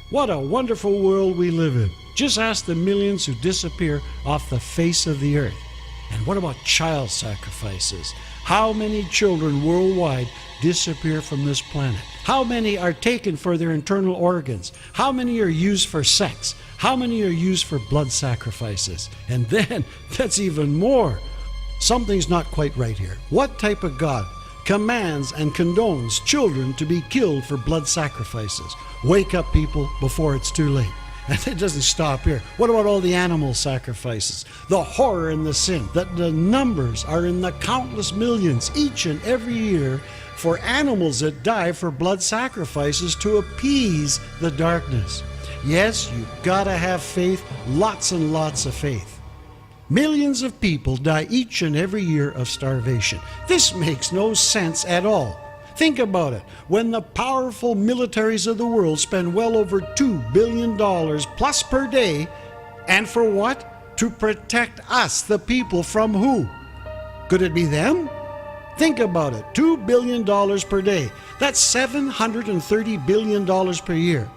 What a wonderful world we live in. Just ask the millions who disappear off the face of the earth. And what about child sacrifices? How many children worldwide disappear from this planet? How many are taken for their internal organs? How many are used for sex? How many are used for blood sacrifices? And then, that's even more. Something's not quite right here. What type of God commands and condones children to be killed for blood sacrifices? Wake up, people, before it's too late. And it doesn't stop here. What about all the animal sacrifices? The horror and the sin, that the numbers are in the countless millions each and every year for animals that die for blood sacrifices to appease the darkness. Yes, you've got to have faith, lots and lots of faith. Millions of people die each and every year of starvation. This makes no sense at all. Think about it. When the powerful militaries of the world spend well over $2 billion plus per day, and for what? To protect us, the people, from who? Could it be them? Think about it. $2 billion per day. That's $730 billion per year.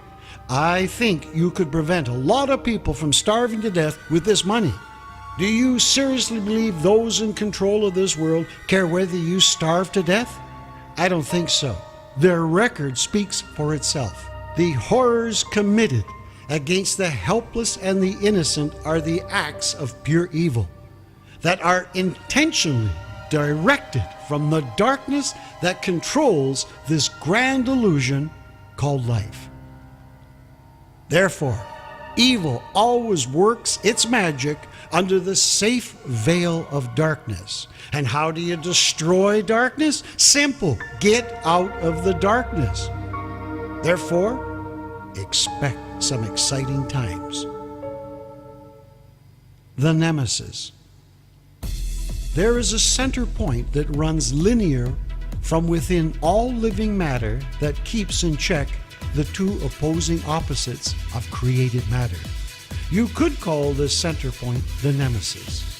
I think you could prevent a lot of people from starving to death with this money. Do you seriously believe those in control of this world care whether you starve to death? I don't think so. Their record speaks for itself. The horrors committed against the helpless and the innocent are the acts of pure evil that are intentionally directed from the darkness that controls this grand illusion called life. Therefore, evil always works its magic under the safe veil of darkness. And how do you destroy darkness? Simple. Get out of the darkness. Therefore, expect some exciting times. The Nemesis. There is a center point that runs linear from within all living matter that keeps in check the two opposing opposites of created matter. You could call this center point the Nemesis.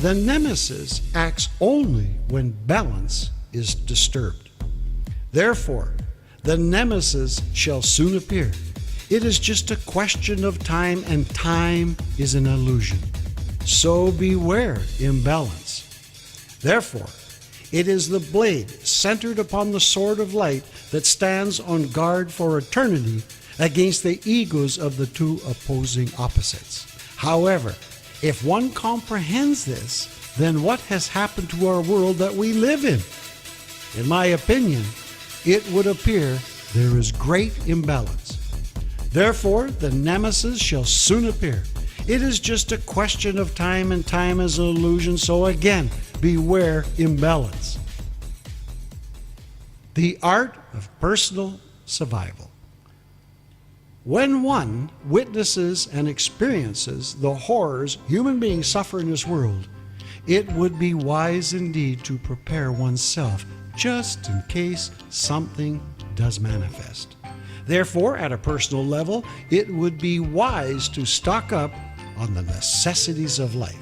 The Nemesis acts only when balance is disturbed. Therefore, the Nemesis shall soon appear. It is just a question of time, and time is an illusion. So beware imbalance. Therefore, it is the blade centered upon the sword of light that stands on guard for eternity against the egos of the two opposing opposites. However, if one comprehends this, then what has happened to our world that we live in? In my opinion, it would appear there is great imbalance. Therefore, the Nemesis shall soon appear. It is just a question of time, and time is an illusion, so again, beware imbalance. The art of personal survival. When one witnesses and experiences the horrors human beings suffer in this world, it would be wise indeed to prepare oneself just in case something does manifest. Therefore, at a personal level, it would be wise to stock up on the necessities of life.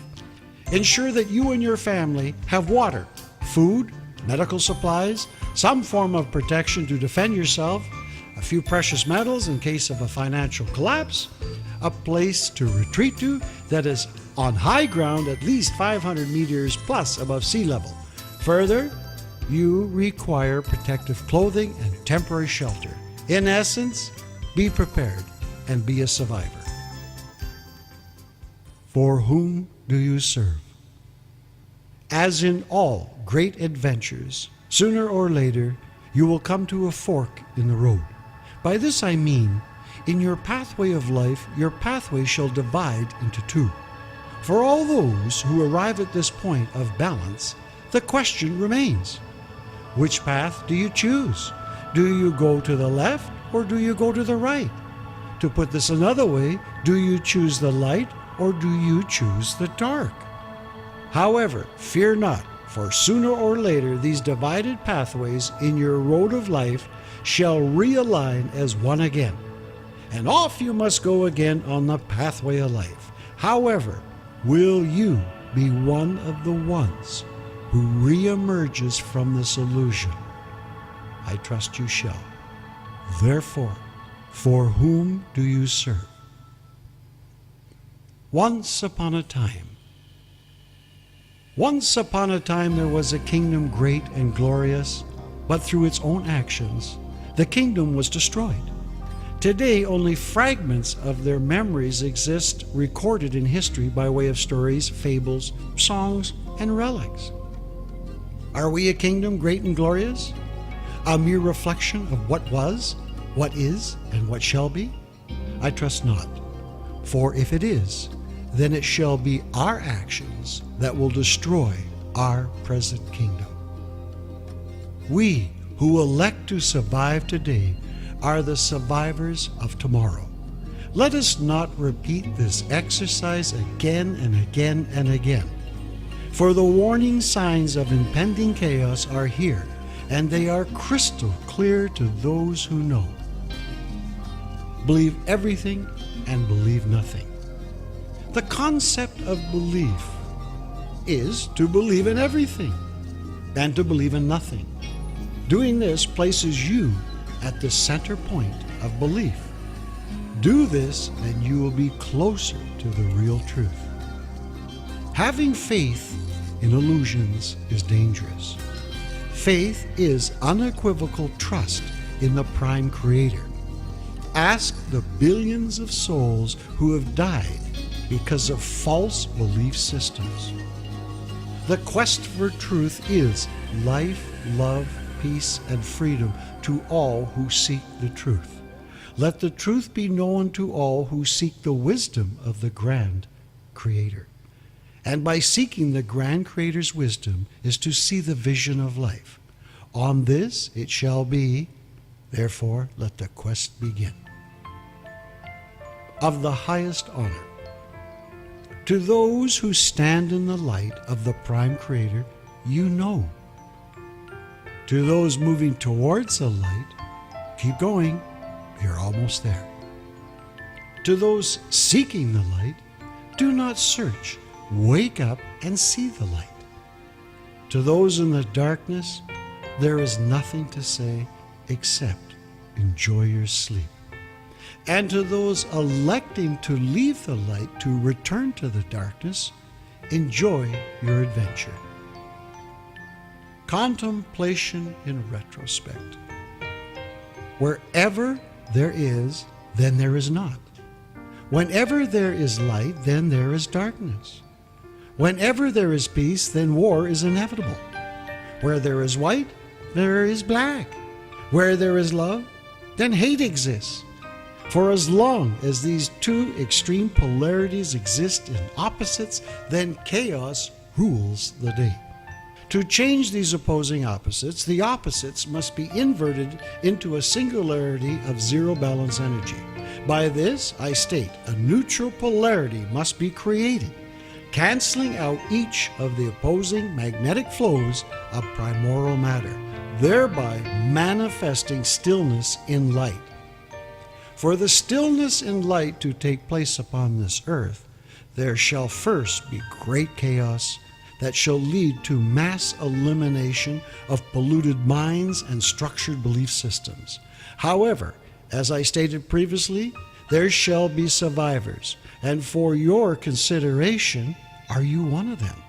Ensure that you and your family have water, food, medical supplies, some form of protection to defend yourself, a few precious metals in case of a financial collapse, a place to retreat to that is on high ground at least 500 meters plus above sea level. Further, you require protective clothing and temporary shelter. In essence, be prepared and be a survivor. For whom do you serve? As in all great adventures, sooner or later, you will come to a fork in the road. By this I mean, in your pathway of life, your pathway shall divide into two. For all those who arrive at this point of balance, the question remains, which path do you choose? Do you go to the left or do you go to the right? To put this another way, do you choose the light or do you choose the dark? However, fear not, for sooner or later these divided pathways in your road of life shall realign as one again, and off you must go again on the pathway of life. However, will you be one of the ones who re-emerges from this illusion? I trust you shall. Therefore, for whom do you serve? Once upon a time there was a kingdom great and glorious, but through its own actions, the kingdom was destroyed. Today, only fragments of their memories exist recorded in history by way of stories, fables, songs, and relics. Are we a kingdom great and glorious? A mere reflection of what was, what is, and what shall be? I trust not. For if it is, then it shall be our actions that will destroy our present kingdom. We who elect to survive today are the survivors of tomorrow. Let us not repeat this exercise again and again and again. For the warning signs of impending chaos are here, and they are crystal clear to those who know. Believe everything and believe nothing. The concept of belief is to believe in everything and to believe in nothing. Doing this places you at the center point of belief. Do this and you will be closer to the real truth. Having faith in illusions is dangerous. Faith is unequivocal trust in the Prime Creator. Ask the billions of souls who have died because of false belief systems. The quest for truth is life, love, peace, and freedom to all who seek the truth. Let the truth be known to all who seek the wisdom of the Grand Creator. And by seeking the Grand Creator's wisdom is to see the vision of life. On this it shall be, therefore let the quest begin. Of the highest honor, to those who stand in the light of the Prime Creator, you know. To those moving towards the light, keep going, you're almost there. To those seeking the light, do not search. Wake up and see the light. To those in the darkness, there is nothing to say except enjoy your sleep. And to those electing to leave the light to return to the darkness, enjoy your adventure. Contemplation in retrospect. Wherever there is, then there is not. Whenever there is light, then there is darkness. Whenever there is peace, then war is inevitable. Where there is white, there is black. Where there is love, then hate exists. For as long as these two extreme polarities exist in opposites, then chaos rules the day. To change these opposing opposites, the opposites must be inverted into a singularity of zero balance energy. By this, I state, a neutral polarity must be created, canceling out each of the opposing magnetic flows of primordial matter, thereby manifesting stillness in light. For the stillness in light to take place upon this earth, there shall first be great chaos that shall lead to mass elimination of polluted minds and structured belief systems. However, as I stated previously, there shall be survivors, and for your consideration, are you one of them?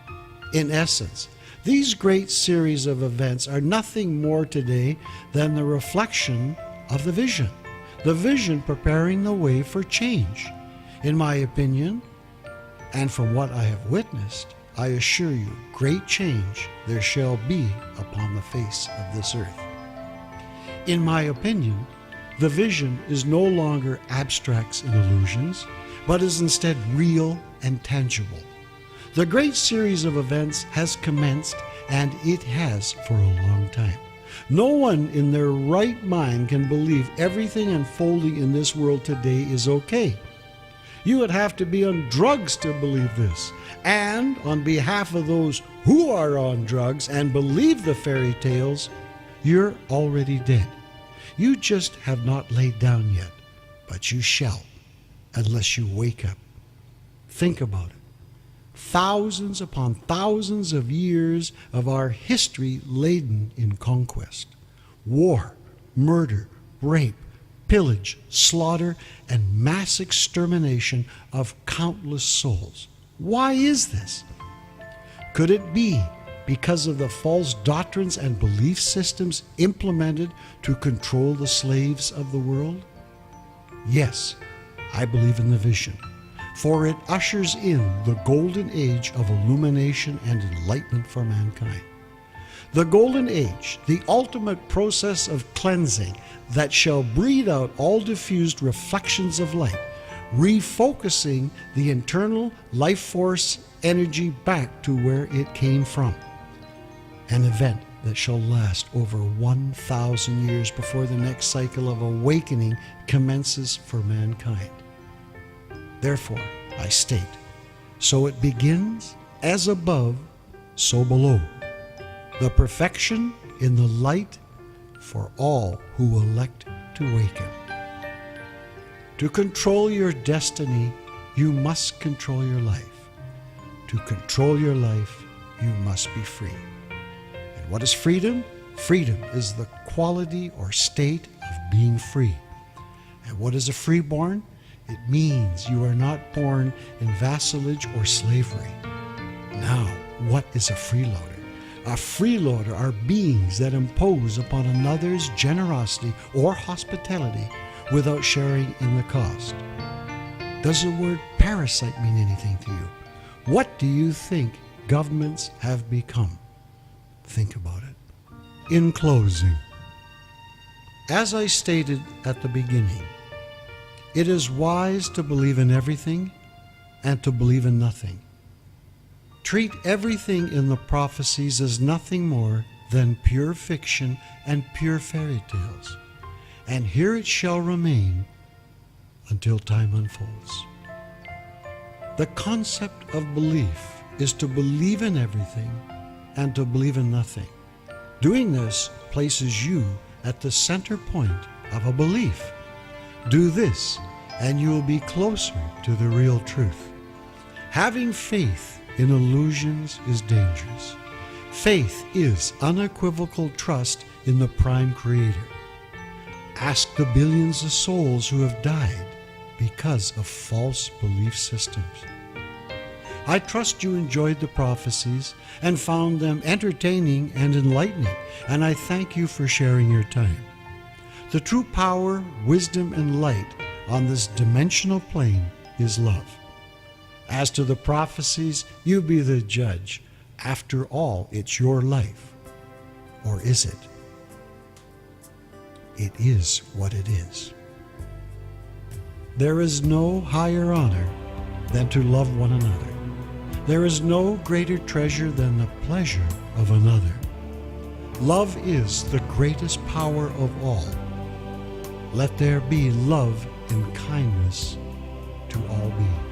In essence, these great series of events are nothing more today than the reflection of the vision preparing the way for change. In my opinion, and from what I have witnessed, I assure you, great change there shall be upon the face of this earth. In my opinion, the vision is no longer abstracts and illusions, but is instead real and tangible. The great series of events has commenced, and it has for a long time. No one in their right mind can believe everything unfolding in this world today is okay. You would have to be on drugs to believe this. And on behalf of those who are on drugs and believe the fairy tales, you're already dead. You just have not laid down yet, but you shall, unless you wake up. Think about it. Thousands upon thousands of years of our history laden in conquest, war, murder, rape, pillage, slaughter, and mass extermination of countless souls. Why is this? Could it be because of the false doctrines and belief systems implemented to control the slaves of the world? Yes, I believe in the vision, for it ushers in the golden age of illumination and enlightenment for mankind. The golden age, the ultimate process of cleansing that shall breed out all diffused reflections of light, refocusing the internal life force energy back to where it came from. An event that shall last over 1,000 years before the next cycle of awakening commences for mankind. Therefore, I state, so it begins as above, so below. The perfection in the light for all who elect to awaken. To control your destiny, you must control your life. To control your life, you must be free. And what is freedom? Freedom is the quality or state of being free. And what is a freeborn? It means you are not born in vassalage or slavery. Now, what is a freeloader? A freeloader are beings that impose upon another's generosity or hospitality without sharing in the cost. Does the word parasite mean anything to you? What do you think governments have become? Think about it. In closing, as I stated at the beginning, it is wise to believe in everything and to believe in nothing. Treat everything in the prophecies as nothing more than pure fiction and pure fairy tales, and here it shall remain until time unfolds. The concept of belief is to believe in everything and to believe in nothing. Doing this places you at the center point of a belief. Do this, and you will be closer to the real truth. Having faith in illusions is dangerous. Faith is unequivocal trust in the prime creator. Ask the billions of souls who have died because of false belief systems. I trust you enjoyed the prophecies and found them entertaining and enlightening, and I thank you for sharing your time. The true power, wisdom, and light on this dimensional plane is love. As to the prophecies, you be the judge. After all, it's your life. Or is it? It is what it is. There is no higher honor than to love one another. There is no greater treasure than the pleasure of another. Love is the greatest power of all. Let there be love and kindness to all beings.